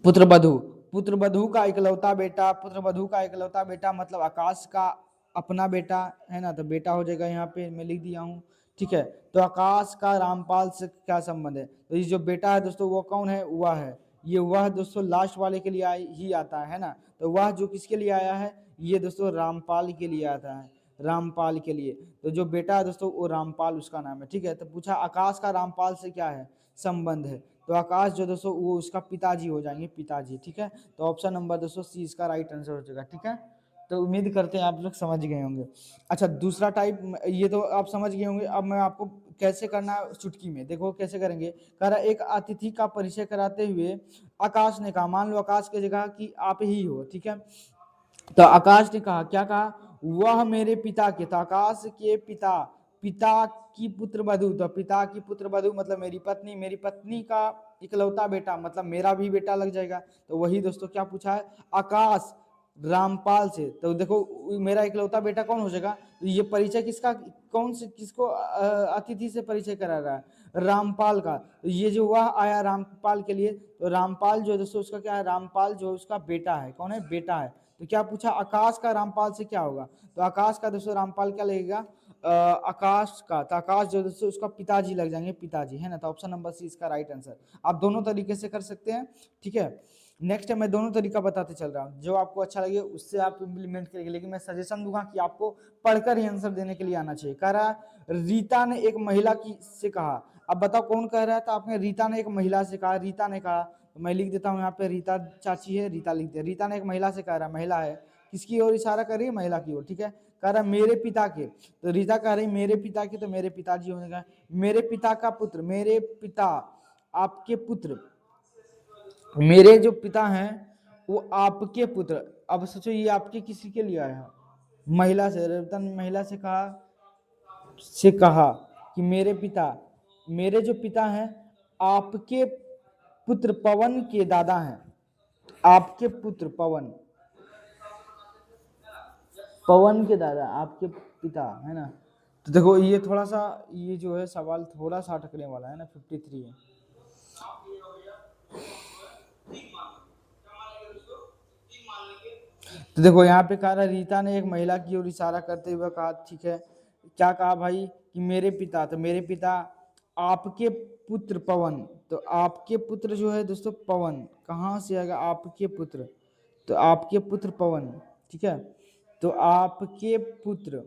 पुत्र वधू, पुत्र वधू का इकलौता बेटा, पुत्र वधू का इकलौता बेटा मतलब आकाश का अपना बेटा, है ना। तो बेटा हो जाएगा, यहाँ पे मैं लिख दिया हूँ, ठीक है। तो आकाश का रामपाल से क्या संबंध है, तो ये जो बेटा है दोस्तों वो कौन है, वह है। ये वह दोस्तों लास्ट वाले के लिए ही आता है ना। तो वह जो किसके लिए आया है, ये दोस्तों रामपाल के लिए आता है, रामपाल के लिए। तो जो बेटा है दोस्तों वो रामपाल उसका नाम है, ठीक है। तो पूछा आकाश का रामपाल से क्या है संबंध है, तो आकाश जो दोस्तों वो उसका पिताजी हो जाएंगे, पिताजी, ठीक है। तो ऑप्शन नंबर दोस्तों सी इसका राइट आंसर हो जाएगा, ठीक है। तो उम्मीद करते हैं आप लोग समझ गए होंगे। अच्छा दूसरा टाइप, ये तो आप समझ गए होंगे। अब मैं आपको कैसे करना है चुटकी में, देखो कैसे करेंगे। कह रहा एक अतिथि का परिचय कराते हुए आकाश ने कहा, मान लो आकाश की जगह कि आप ही हो, ठीक है। तो आकाश ने कहा, क्या कहा, वह मेरे पिता के, तो आकाश के पिता, पिता की पुत्र वधू, तो पिता की पुत्र वधू मतलब मेरी पत्नी का इकलौता बेटा मतलब मेरा भी बेटा लग जाएगा। तो वही दोस्तों क्या पूछा है, आकाश रामपाल से, तो देखो मेरा इकलौता बेटा कौन हो जाएगा, तो ये परिचय किसका, कौन से किसको अतिथि से परिचय करा रहा है, रामपाल का। तो ये जो वह आया रामपाल के लिए, तो रामपाल जो है दोस्तों उसका क्या है, रामपाल जो उसका बेटा है, कौन है, बेटा है। तो क्या पूछा आकाश का रामपाल से क्या होगा, तो आकाश का दोस्तों रामपाल क्या लगेगा, आकाश का, तो आकाश जो दोस्तों उसका पिताजी लग जाएंगे, पिताजी, है ना। तो ऑप्शन नंबर सी इसका राइट आंसर। आप दोनों तरीके से कर सकते हैं, ठीक है। नेक्स्ट है, मैं दोनों तरीका बताते चल रहा हूँ, जो आपको अच्छा लगे उससे आप इम्प्लीमेंट करेंगे, लेकिन मैं सजेशन दूंगा कि आपको पढ़कर ही आंसर देने के लिए आना चाहिए। कह रहा रीता ने एक महिला की से कहा, अब बताओ कौन कह रहा है, तो आपने रीता ने एक महिला से कहा, रीता ने कहा, तो मैं लिख देता हूँ यहाँ पे रीता चाची है, रीता लिखते हैं। रीता ने एक महिला से कह रहा है, महिला है, किसकी ओर इशारा कर रही है, महिला की ओर, ठीक है। कह रहा मेरे पिता के, तो रीता कह रही मेरे पिता के, तो मेरे पिताजी होने का, मेरे पिता का पुत्र, मेरे पिता आपके पुत्र, मेरे जो पिता हैं वो आपके पुत्र। अब सोचो ये आपके किसी के लिए आया है, महिला से, रीता ने महिला से कहा कि मेरे पिता, मेरे जो पिता हैं आपके पुत्र पवन के दादा हैं, आपके पुत्र पवन, पवन के दादा आपके पिता, है ना। तो देखो ये थोड़ा सा, ये जो है सवाल थोड़ा सा अटकने वाला है ना, 53 है। तो देखो यहाँ पे कह रहा रीता ने एक महिला की ओर इशारा करते हुए कहा, ठीक है, क्या कहा भाई, कि मेरे पिता, तो मेरे पिता आपके पुत्र पवन, तो आपके पुत्र जो है दोस्तों पवन, कहाँ से आएगा आपके पुत्र, तो आपके पुत्र पवन, ठीक है। तो आपके पुत्र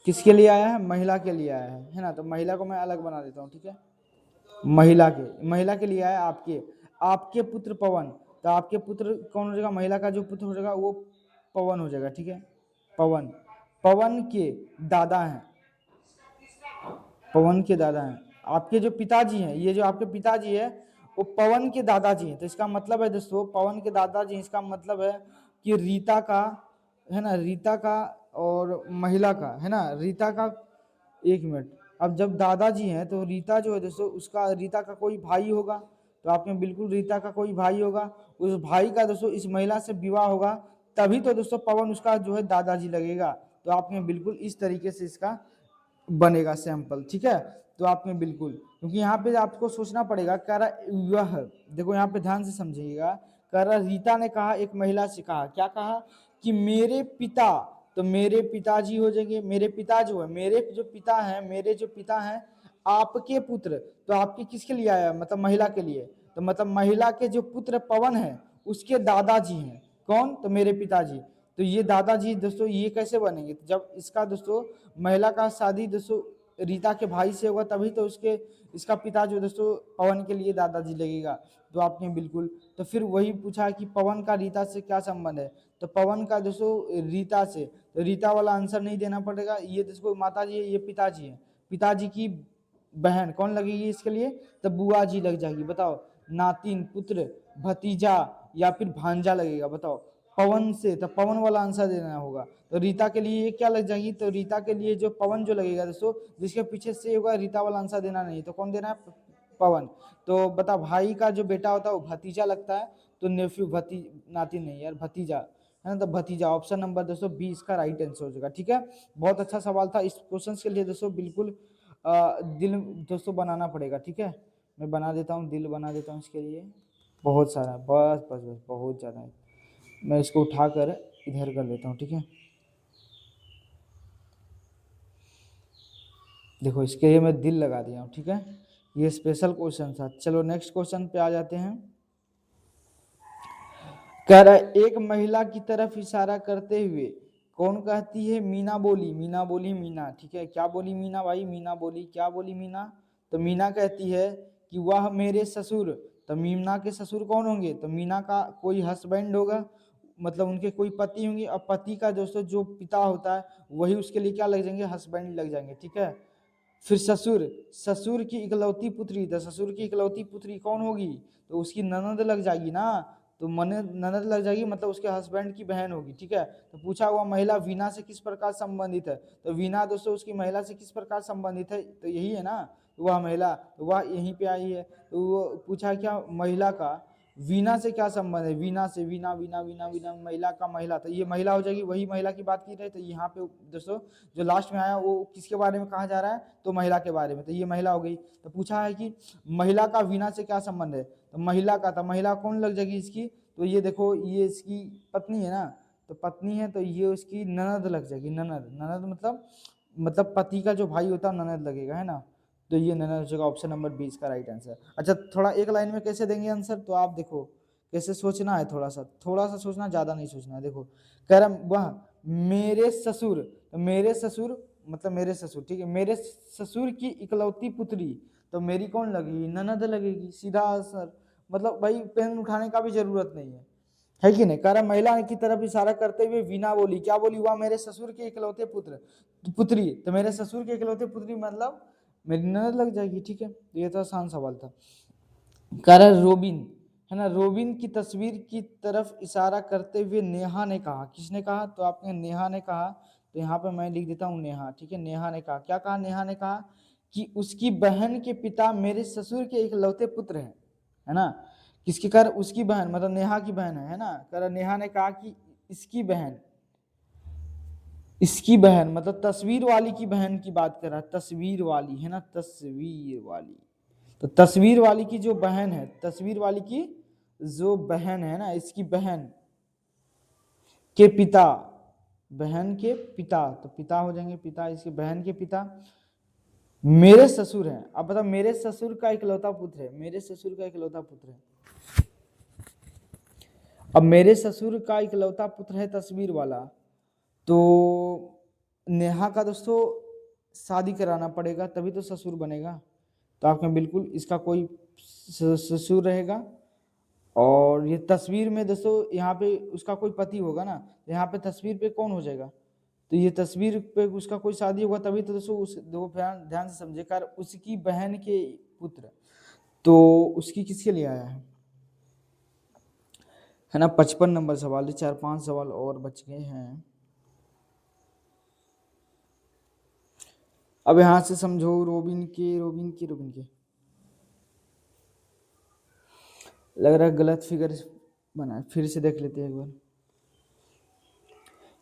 किसके लिए आया है, महिला के लिए आया है ना। तो महिला को मैं अलग बना देता हूँ, ठीक है, महिला के लिए आया, आपके, आपके पुत्र पवन, तो आपके पुत्र कौन हो जाएगा, महिला का जो पुत्र हो जाएगा वो पवन हो जाएगा, ठीक है, पवन, पवन के दादा हैं, पवन के दादा हैं। आपके जो पिताजी हैं, ये जो आपके पिताजी है वो पवन के दादाजी हैं। तो इसका मतलब है दोस्तों पवन के दादाजी, इसका मतलब है कि रीता का, है ना, रीता का और महिला का, है ना, रीता का, एक मिनट, अब जब दादाजी हैं तो रीता जो है दोस्तों उसका, रीता का कोई भाई होगा, तो आपने बिल्कुल रीता का कोई भाई होगा, उस भाई का दोस्तों इस महिला से विवाह होगा, तभी तो दोस्तों पवन उसका जो है दादाजी लगेगा। तो आपने बिल्कुल इस तरीके से इसका बनेगा सैंपल, ठीक है। तो आपने बिल्कुल, क्योंकि यहाँ पे आपको सोचना पड़ेगा, कह रहा वह, देखो यहाँ पे ध्यान से समझिएगा, कह रहा रीता ने कहा एक महिला से, कहा क्या, कहा कि मेरे पिता, तो मेरे पिताजी हो जाएंगे, मेरे पिता जो है, मेरे जो पिता हैं, मेरे जो पिता हैं आपके पुत्र, तो आपके किसके लिए आया, मतलब महिला के लिए, तो मतलब महिला के जो पुत्र पवन है उसके दादाजी हैं कौन, तो मेरे पिताजी। तो ये दादाजी दोस्तों ये कैसे बनेंगे, तो जब इसका दोस्तों महिला का शादी दोस्तों रीता के भाई से होगा, तभी तो उसके, इसका पिता जो दोस्तों पवन के लिए दादाजी लगेगा। तो आपने बिल्कुल, तो फिर वही पूछा कि पवन का रीता से क्या संबंध है, तो पवन का दोस्तों रीता से, तो रीता वाला आंसर नहीं देना पड़ेगा, ये दोस्तों माता जी है, ये पिताजी है, पिताजी की बहन कौन लगेगी इसके लिए, तो बुआ जी लग जाएगी। बताओ, नातिन, पुत्र, भतीजा या फिर भांजा लगेगा, बताओ पवन से, तो पवन वाला आंसर देना होगा। तो रीता के लिए ये क्या लग जाएगी, तो रीता के लिए जो पवन जो लगेगा दोस्तों, जिसके पीछे से होगा, रीता वाला आंसर देना नहीं, तो कौन देना है, पवन। तो बता, भाई का जो बेटा होता है वो भतीजा लगता है, तो नेफ्यू, नाती नहीं यार, भतीजा है ना, तो भतीजा, ऑप्शन नंबर दोस्तों बी इसका राइट आंसर हो जाएगा, ठीक है। बहुत अच्छा सवाल था, इस क्वेश्चन के लिए दोस्तों बिल्कुल दिल दोस्तों बनाना पड़ेगा, ठीक है। मैं बना देता हूँ, दिल बना देता हूँ इसके लिए, बहुत सारा, बस बस बस बहुत ज़्यादा है, मैं इसको उठाकर इधर कर लेता हूँ, ठीक है। देखो इसके लिए मैं दिल लगा दिया हूँ, ठीक है, ये स्पेशल क्वेश्चन था। चलो नेक्स्ट क्वेश्चन पे आ जाते हैं। कह रहा है एक महिला की तरफ इशारा करते हुए कौन कहती है मीना बोली, मीना बोली मीना, ठीक है, क्या बोली मीना भाई, मीना बोली, क्या बोली मीना, तो मीना कहती है कि वह मेरे ससुर, तो मीना के ससुर कौन होंगे, तो मीना का कोई हस्बैंड होगा, मतलब उनके कोई पति होंगे, और पति का दोस्तों जो पिता होता है वही उसके लिए क्या लग जाएंगे, हस्बैंड लग जाएंगे, ठीक है। फिर ससुर, ससुर की इकलौती पुत्री, तो ससुर की इकलौती पुत्री कौन होगी, तो उसकी ननद लग जाएगी ना, तो मन ननद लग जाएगी, मतलब उसके हस्बैंड की बहन होगी, ठीक है। तो पूछा हुआ महिला वीणा से किस प्रकार संबंधित है, तो वीणा दोस्तों उसकी महिला से किस प्रकार संबंधित है, तो यही है ना, वह महिला, तो वह यहीं पे आई है। तो वो पूछा क्या महिला का वीणा से क्या संबंध है, वीणा से, वीणा वीणा वीणा वीणा, महिला का महिला, तो ये महिला हो जाएगी, वही महिला की बात की रहे। तो यहाँ पे दोस्तों जो लास्ट में आया वो किसके बारे में कहा जा रहा है, तो महिला के बारे में, तो ये महिला हो गई। तो पूछा है कि महिला का वीणा से क्या संबंध है, तो महिला का, तो महिला कौन लग जाएगी इसकी, तो ये देखो ये इसकी पत्नी है ना, तो पत्नी है, तो ये उसकी ननद लग जाएगी, ननद, ननद मतलब पति का जो भाई होता है ननद लगेगा, है ना, तो ये ननद हो जाएगा, ऑप्शन नंबर 20 का राइट आंसर। अच्छा थोड़ा एक लाइन में कैसे देंगे आंसर, तो आप देखो कैसे सोचना है, थोड़ा सा सोचना, ज्यादा नहीं सोचना है। देखो कह रहा वह मेरे ससुर, तो मेरे ससुर मतलब मेरे ससुर, ठीक है, मेरे ससुर की इकलौती पुत्री, तो मेरी कौन लगेगी, ननद लगेगी, सीधा आंसर, मतलब भाई पेन उठाने का भी जरूरत नहीं है कि नहीं। कह रहा महिला की तरफ इशारा करते हुए वीणा बोली, क्या बोली, वह मेरे ससुर के इकलौते पुत्री, तो मेरे ससुर के इकलौते पुत्री मतलब मेरी नजर लग जाएगी, ठीक है। ये तो आसान सवाल था। कह रहा रोबिन, है ना, रोबिन की तस्वीर की तरफ इशारा करते हुए नेहा ने कहा, किसने कहा, तो आपने नेहा ने कहा, तो यहाँ पे मैं लिख देता हूँ नेहा, ठीक है। नेहा ने कहा, क्या कहा, नेहा ने कहा कि उसकी बहन के पिता मेरे ससुर के इकलौते पुत्र हैं, है ना, किसके कर, उसकी बहन मतलब नेहा की बहन है ना। कह रहा नेहा ने कहा कि इसकी बहन, इसकी बहन मतलब तस्वीर वाली की बहन की बात कर रहा है, तस्वीर वाली, है ना, तस्वीर वाली, तो तस्वीर वाली की जो बहन है, तस्वीर वाली की जो बहन है ना, इसकी बहन के पिता, बहन के पिता, तो पिता हो जाएंगे, पिता, इसकी बहन के पिता मेरे ससुर हैं। अब बताओ मेरे ससुर का इकलौता पुत्र है, मेरे ससुर का इकलौता पुत्र है, अब मेरे ससुर का इकलौता पुत्र है तस्वीर वाला, तो नेहा का दोस्तों शादी कराना पड़ेगा तभी तो ससुर बनेगा। तो आपने बिल्कुल इसका कोई ससुर रहेगा, और ये तस्वीर में दोस्तों यहाँ पे उसका कोई पति होगा ना, यहाँ पे तस्वीर पे कौन हो जाएगा, तो ये तस्वीर पे उसका कोई शादी होगा तभी तो दोस्तों उस दो ध्यान ध्यान से समझे कर उसकी बहन के पुत्र, तो उसकी किसके लिए आया है ना। 55 नंबर सवाल है, 4-5 सवाल और बच गए हैं। अब यहां से समझो रोबिन के लग रहा है गलत फिगर बना, फिर से देख लेते हैं एक बार।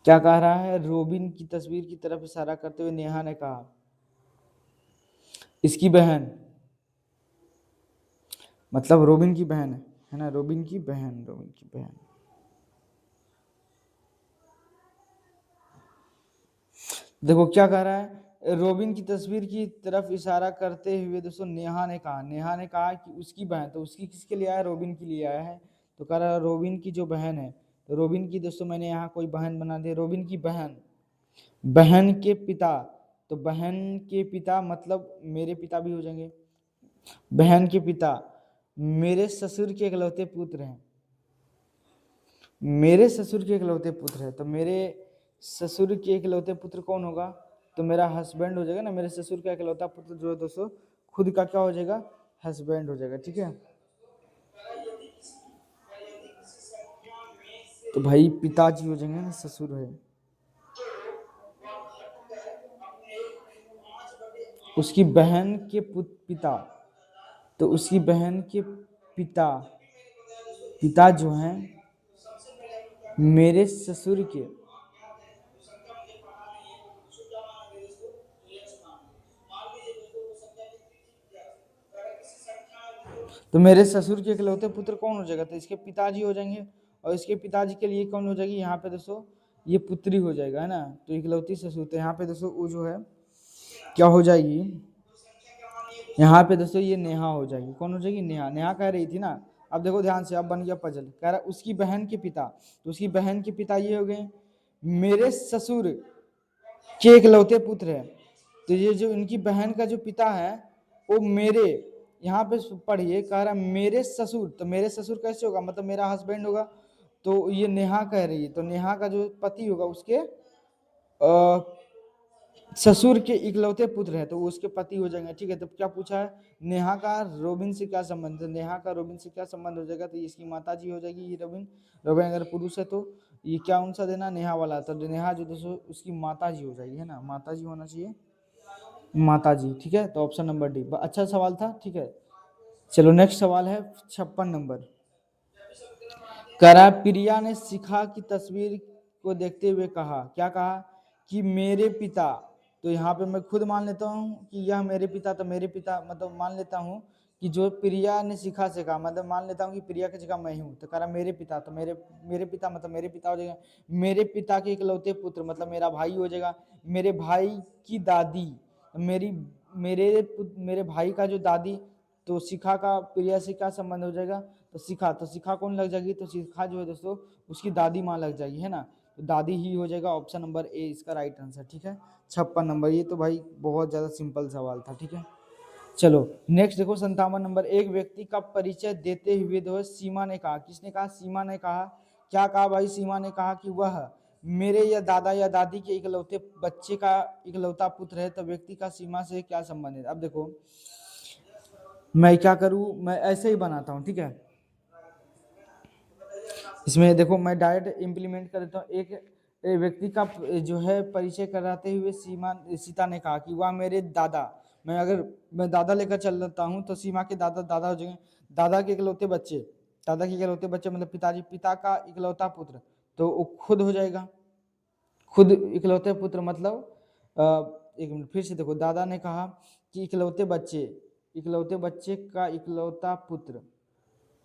क्या कह रहा है, रोबिन की तस्वीर की तरफ इशारा करते हुए नेहा ने कहा इसकी बहन, मतलब रोबिन की बहन है ना, रोबिन की बहन। देखो क्या कह रहा है, रोबिन की तस्वीर की तरफ इशारा करते हुए दोस्तों नेहा ने कहा कि उसकी बहन, तो उसकी किसके लिए आया, रोबिन के लिए आया है। तो कह रहा है रोबिन की जो बहन है, तो रोबिन की दोस्तों मैंने यहाँ कोई बहन बना दी, रोबिन की बहन के पिता, तो बहन के पिता मतलब मेरे पिता भी हो जाएंगे। बहन के पिता मेरे ससुर के इकलौते पुत्र हैं, मेरे ससुर के इकलौते पुत्र है, तो मेरे ससुर के इकलौते पुत्र कौन होगा, तो मेरा हस्बैंड हो जाएगा ना। मेरे ससुर का इकलौता पुत्र जो है दोस्तों खुद का क्या हो जाएगा, हस्बैंड हो जाएगा, ठीक है। तो भाई पिताजी हो जाएंगे ना, ससुर है। उसकी बहन के पिता, तो उसकी बहन के पिता पिता जो हैं मेरे ससुर के, तो मेरे ससुर के इकलौते पुत्र कौन हो जाएगा, तो इसके पिताजी हो जाएंगे। और इसके पिताजी के लिए कौन हो जाएगी, यहाँ पे दोस्तों ये पुत्री हो जाएगा, है ना। तो इकलौती ससुर, तो यहाँ पे दोस्तों वो जो है क्या हो जाएगी, यहाँ पे दोस्तों ये नेहा हो जाएगी। कौन हो जाएगी, नेहा। नेहा कह रही थी ना, अब देखो ध्यान से, अब बन गया पजल। कह रहा उसकी बहन के पिता, तो उसकी बहन के पिता ये हो गए मेरे ससुर के इकलौते पुत्र है। तो ये जो इनकी बहन का जो पिता है वो मेरे, यहाँ पे पढ़िए, कह रहा मेरे ससुर, तो मेरे ससुर कैसे होगा, मतलब मेरा हस्बैंड होगा। तो ये नेहा कह रही है, तो नेहा का जो पति होगा उसके ससुर के इकलौते पुत्र है, तो वो उसके पति हो जाएंगे, ठीक है। तो क्या पूछा है, नेहा का रोबिन से क्या संबंध, तो नेहा का रोबिन से क्या संबंध हो जाएगा, तो इसकी माता जी हो जाएगी ये रोबिन। रोबिन अगर पुरुष है तो ये क्या उनसा देना, नेहा वाला, तो नेहा जो दोस्तों उसकी माता जी हो जाएगी, है ना, माता जी होना चाहिए, माता जी, ठीक है। तो ऑप्शन नंबर डी अच्छा सवाल था, ठीक है। चलो नेक्स्ट सवाल है 56 नंबर। करा प्रिया ने शिखा की तस्वीर को देखते हुए कहा, क्या कहा, कि मेरे पिता, तो यहाँ पे मैं खुद मान लेता हूँ कि यह मेरे पिता, तो मेरे पिता मतलब मान लेता हूँ कि जो प्रिया ने शिखा से कहा, मतलब मान लेता हूँ कि प्रिया की जगह मैं हूँ। तो कह रहा मेरे पिता, तो मेरे पिता मतलब मेरे पिता हो जाएगा, मेरे पिता के इकलौते पुत्र मतलब मेरा भाई हो जाएगा। मेरे भाई की दादी, मेरी मेरे भाई का जो दादी, तो शिखा का प्रिया से क्या संबंध हो जाएगा, तो शिखा कौन लग जाएगी, तो शिखा जो है दोस्तों उसकी दादी माँ लग जाएगी, है ना। तो दादी ही हो जाएगा, ऑप्शन नंबर ए इसका राइट आंसर, ठीक है। 56 नंबर, ये तो भाई बहुत ज्यादा सिंपल सवाल था, ठीक है। चलो नेक्स्ट देखो 57 नंबर। एक व्यक्ति का परिचय देते हुए जो है सीमा ने कहा, किसने कहा, सीमा ने कहा, क्या कहा भाई, सीमा ने कहा कि वह मेरे या दादा या दादी के इकलौते बच्चे का इकलौता पुत्र है। तो व्यक्ति का सीमा से क्या संबंध है, अब देखो मैं क्या करूं, मैं ऐसे ही बनाता हूं, ठीक है। इसमें देखो मैं डायरेक्ट इम्प्लीमेंट कर देता हूँ। एक व्यक्ति का जो है परिचय कराते हुए सीता ने कहा कि वह मेरे दादा, मैं दादा लेकर चल लेता हूँ, तो सीमा के दादा दादा हो जाएंगे, दादा के इकलौते बच्चे, दादा के इकलौते बच्चे मतलब पिताजी, पिता का इकलौता पुत्र, तो वो खुद हो जाएगा, खुद इकलौते पुत्र मतलब एक मिनट फिर से देखो, दादा ने कहा कि इकलौते बच्चे का इकलौता पुत्र,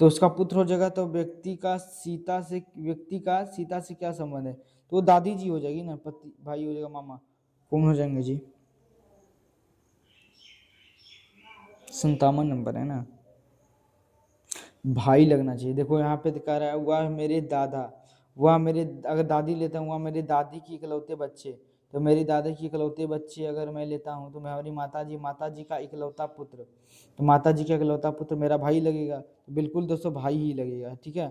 तो उसका पुत्र हो जाएगा। तो व्यक्ति का सीता से क्या संबंध है, तो वो दादी जी हो जाएगी ना, पति भाई हो जाएगा, मामा कौन हो जाएंगे जी, 57 नंबर है ना, भाई लगना चाहिए। देखो यहाँ पे दिखा रहा है वह मेरे दादा, वह मेरे, अगर दादी लेता हूँ वह मेरे दादी की इकलौते बच्चे, तो मेरी दादी की इकलौते बच्चे अगर मैं लेता हूँ तो मेरी माता जी का इकलौता पुत्र, तो माता जी का इकलौता पुत्र मेरा भाई लगेगा, तो बिल्कुल दोस्तों भाई ही लगेगा, ठीक है।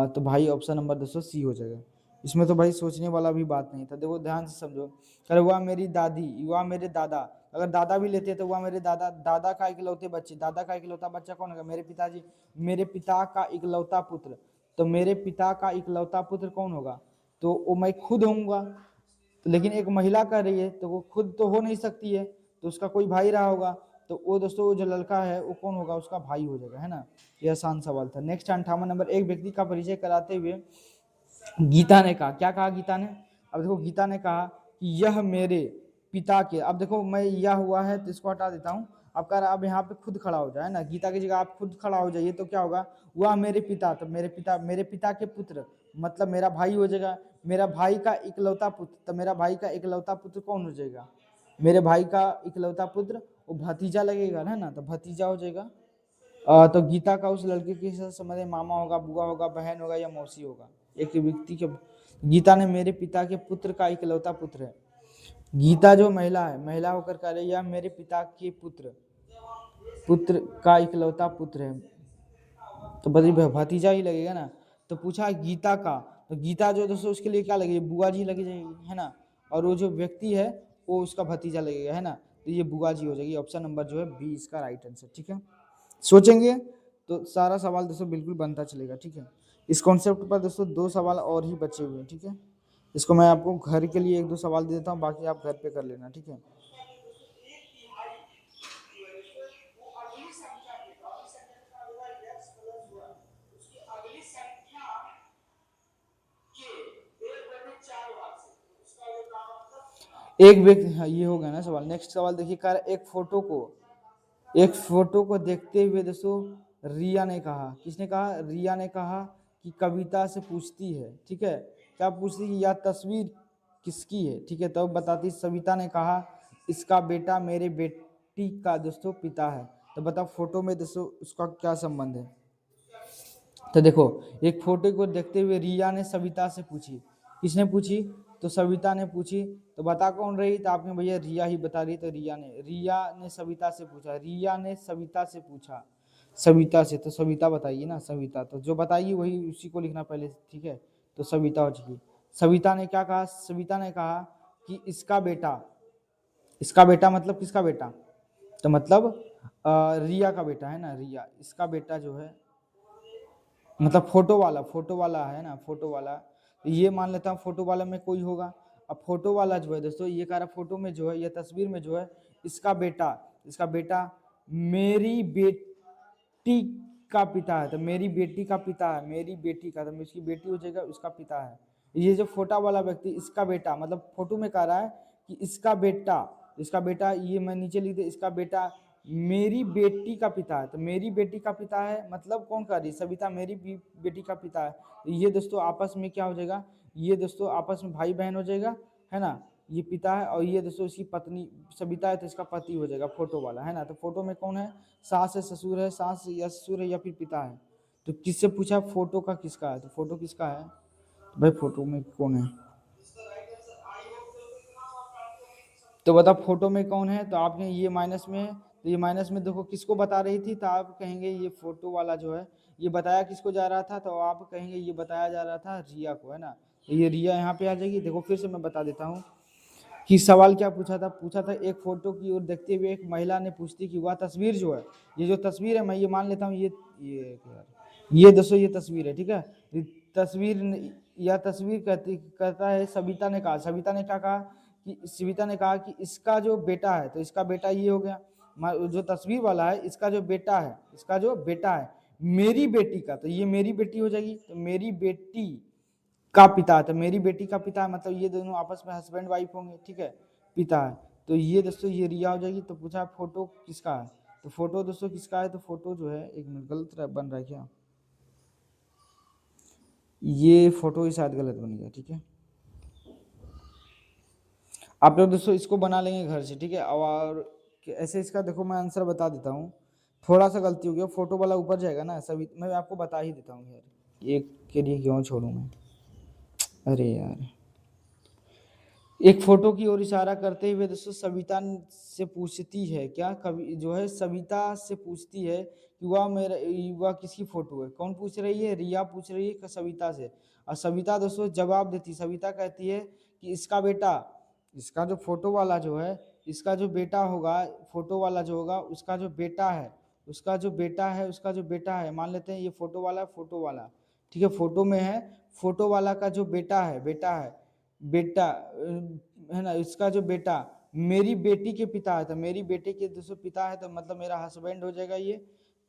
तो भाई ऑप्शन नंबर दोस्तों सी हो जाएगा। इसमें तो भाई सोचने वाला भी बात नहीं था। देखो ध्यान से समझो, अरे वह मेरी दादी, वह मेरे दादा, अगर दादा भी लेते तो वह मेरे दादा, दादा का इकलौते बच्चे, दादा का इकलौता बच्चा कौन होगा? मेरे पिताजी, मेरे पिता का इकलौता पुत्र। तो मेरे पिता का इकलौता पुत्र कौन होगा? तो वो मैं खुद होऊंगा। तो लेकिन एक महिला कर रही है तो वो खुद तो हो नहीं सकती है, तो उसका कोई भाई रहा होगा। तो वो दोस्तों वो जो लड़का है वो कौन होगा? उसका भाई हो जाएगा, है ना। ये आसान सवाल था। नेक्स्ट 58 नंबर, एक व्यक्ति का परिचय कराते हुए गीता ने कहा, क्या कहा गीता ने? अब देखो गीता ने कहा कि यह मेरे पिता के, अब देखो मैं यह हुआ है तो इसको हटा देता हूँ। अब कह रहा अब यहाँ पे खुद खड़ा हो जाए ना, गीता की जगह आप खुद खड़ा हो जाइए तो क्या होगा? वह मेरे पिता, तो मेरे पिता के पुत्र मतलब मेरा भाई हो जाएगा। मेरा भाई का इकलौता पुत्र, तो मेरा भाई का इकलौता पुत्र कौन हो जाएगा? मेरे भाई का इकलौता पुत्र वो भतीजा लगेगा, है ना, तो भतीजा हो जाएगा। तो गीता का उस लड़के के साथ संबंध मामा होगा, बुआ होगा, बहन होगा या मौसी होगा? एक व्यक्ति के, गीता ने मेरे पिता के पुत्र का इकलौता पुत्र है। गीता जो महिला है, महिला होकर कह रही है मेरे पिता के पुत्र, पुत्र का इकलौता पुत्र है, तो बड़ी भतीजा ही लगेगा ना। तो पूछा गीता का, तो गीता जो दोस्तों उसके लिए क्या लगेगी? बुआ जी लगी जाएगी, है ना। और वो जो व्यक्ति है वो उसका भतीजा लगेगा, है ना। तो ये बुआ जी हो जाएगी। ऑप्शन नंबर जो है बी इसका राइट आंसर। ठीक है, सोचेंगे तो सारा सवाल दोस्तों बिल्कुल बनता चलेगा। ठीक है, इस कॉन्सेप्ट पर दोस्तों 2 सवाल और ही बचे हुए हैं। ठीक है, इसको मैं आपको घर के लिए 1-2 सवाल दे देता हूँ, बाकी आप घर पे कर लेना। ठीक है, एक व्यक्ति, हाँ ये हो गया ना सवाल। नेक्स्ट सवाल देखिए, कह रहा है, एक फोटो को देखते हुए दोस्तों रिया ने कहा, किसने कहा? रिया ने कहा कि कविता से पूछती है, ठीक है, क्या पूछती है? यह तस्वीर किसकी है? ठीक है, तो बताती सविता ने कहा इसका बेटा मेरे बेटी का दोस्तों पिता है। तो बताओ फोटो में दोस्तों उसका क्या संबंध है? तो देखो, एक फोटो को देखते हुए रिया ने सविता से पूछी, किसने पूछी? तो सविता ने पूछी। तो बता कौन रही? तो आपने भैया रिया ही बता रही, तो रिया ने सविता से पूछा, रिया ने सविता से पूछा, सविता से, तो सविता बताइए ना, सविता, तो जो बताइए वही उसी को लिखना पहले। ठीक है, तो सविता हो चुकी। सविता ने क्या कहा? सविता ने कहा कि इसका बेटा मतलब किसका बेटा? तो मतलब रिया का बेटा, है ना, रिया, इसका बेटा जो है मतलब फोटो वाला है ना, फोटो वाला, तो ये मान लेता हूँ फोटो वाला में कोई होगा। अब फोटो वाला जो है दोस्तों ये कह रहा फोटो में जो है, ये तस्वीर में जो है इसका बेटा मेरी बेटी का पिता है। तो मेरी बेटी का पिता है, मेरी बेटी का, तो इसकी बेटी हो जाएगा, उसका पिता है। ये जो फोटा वाला व्यक्ति इसका बेटा मतलब फोटो में कह रहा है कि इसका बेटा, ये मैं नीचे लिख दे, इसका बेटा मेरी बेटी का पिता है। तो मेरी बेटी का पिता है मतलब कौन कर रही? सविता मेरी बेटी का पिता है। तो ये दोस्तों आपस में क्या हो जाएगा? ये दोस्तों आपस में भाई बहन हो जाएगा, है ना। ये पिता है और ये दोस्तों इसकी पत्नी सविता है, तो इसका पति हो जाएगा फोटो वाला, है ना। तो फोटो में कौन है? सास है, ससुर है, सास या ससुर है या फिर पिता है। तो किससे पूछा फोटो का किसका है? तो फोटो किसका है? तो भाई फोटो में कौन है? तो बता फोटो में कौन है? तो आपने ये माइनस में है, तो ये माइनस में देखो किसको बता रही थी, तो आप कहेंगे ये फोटो वाला जो है ये बताया किसको जा रहा था? तो आप कहेंगे ये बताया जा रहा था रिया को, है ना। तो ये रिया यहाँ पे आ जाएगी। देखो फिर से मैं बता देता हूँ कि सवाल क्या पूछा था। पूछा था एक फोटो की ओर देखते हुए एक महिला ने पूछती कि वह तस्वीर जो है, ये जो तस्वीर है, मैं ये मान लेता हूँ ये दोस्तों ये तस्वीर है, ठीक है। ये यह तस्वीर कहता है सविता ने कहा, सविता ने क्या कहा कि सविता ने कहा कि इसका जो बेटा है, तो इसका बेटा ये हो गया, जो तस्वीर वाला है इसका जो बेटा है मेरी बेटी का, तो ये मेरी बेटी हो जाएगी। तो मेरी बेटी का पिता है, तो मेरी बेटी का पिता है मतलब ये दोनों आपस में हस्बैंड वाइफ होंगे, ठीक है, पिता है। तो ये दोस्तों ये रिया हो जाएगी। तो पूछा फोटो किसका है? तो फोटो दोस्तों किसका है? तो फोटो जो है, एक मिनट, गलत बन रहा है क्या? ये फोटो ही शायद गलत बन गया, ठीक है। आप लोग दोस्तों इसको बना लेंगे घर से, ठीक है। और ऐसे इसका देखो मैं आंसर बता देता हूँ, थोड़ा सा गलती हो गया, फोटो वाला ऊपर जाएगा ना, सभी मैं आपको बता ही देता हूँ यार, एक के लिए क्यों छोड़ूं मैं, अरे यार। एक फोटो की ओर इशारा करते हुए दोस्तों सविता से पूछती है, क्या कवि जो है सविता से पूछती है कि वह किसकी फोटो है? कौन पूछ रही है? रिया पूछ रही है सविता से। और सविता दोस्तों जवाब देती, सविता कहती है कि इसका बेटा, इसका जो फोटो वाला जो है, इसका जो बेटा होगा, फोटो वाला जो होगा उसका जो बेटा है, उसका जो बेटा है, उसका जो बेटा है, मान लेते हैं ये फोटो वाला, फोटो वाला, ठीक है, फोटो में है, फोटो वाला का जो बेटा है, बेटा है, बेटा है ना, इसका जो बेटा मेरी बेटी के पिता है, तो मेरी बेटी के दोस्तों पिता है, तो मतलब मेरा हस्बैंड हो जाएगा ये,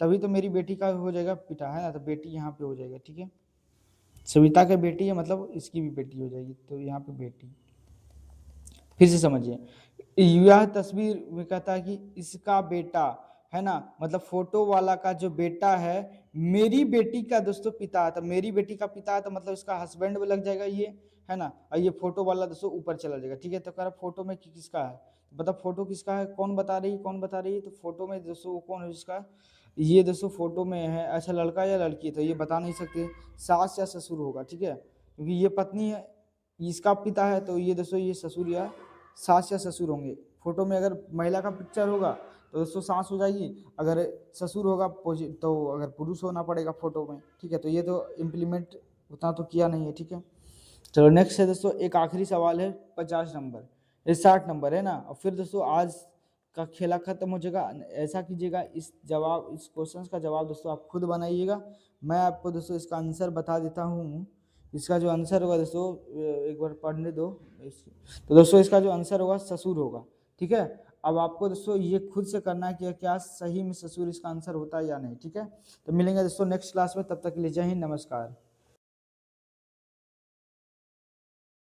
तभी तो मेरी बेटी का हो जाएगा पिता, है ना, तो बेटी यहाँ पे हो जाएगा, ठीक है, सविता की बेटी है मतलब इसकी भी बेटी हो जाएगी, तो यहाँ पे बेटी। फिर से समझिए, यह तस्वीर में कहता है कि इसका बेटा, है ना, मतलब फोटो वाला का जो बेटा है मेरी बेटी का दोस्तों पिता है, तो मेरी बेटी का पिता है तो मतलब इसका हस्बैंड भी लग जाएगा ये, है ना, और ये फोटो वाला दोस्तों ऊपर चला जाएगा, ठीक है। तो कह रहा फोटो में किसका है, मतलब फोटो किसका है, कौन बता रही है, कौन बता रही है, तो फोटो में दोस्तों वो कौन है जिसका, ये दोस्तों फोटो में है, अच्छा लड़का या लड़की है, तो ये बता नहीं सकते, सास या ससुर होगा, ठीक है, क्योंकि ये पत्नी है, इसका पिता है, तो ये दोस्तों ये ससुर या सास या ससुर होंगे। फोटो में अगर महिला का पिक्चर होगा तो दोस्तों सास हो जाएगी, अगर ससुर होगा तो अगर पुरुष होना पड़ेगा फोटो में, ठीक है। तो ये तो इम्प्लीमेंट उतना तो किया नहीं है, ठीक है। चलो नेक्स्ट है दोस्तों, एक आखिरी सवाल है 50 नंबर, ये 60 नंबर है ना, और फिर दोस्तों आज का खेला खत्म हो जाएगा। ऐसा कीजिएगा, इस क्वेश्चन का जवाब दोस्तों आप खुद बनाइएगा, मैं आपको दोस्तों इसका आंसर बता देता हूँ। इसका जो आंसर होगा दोस्तों, एक बार पढ़ने दो, तो दोस्तों इसका जो आंसर होगा ससुर होगा, ठीक है। अब आपको दोस्तों ये खुद से करना है कि क्या सही में ससुर इसका आंसर होता है या नहीं, ठीक है। तो मिलेंगे दोस्तों नेक्स्ट क्लास में, तब तक के लिए जय हिंद, नमस्कार।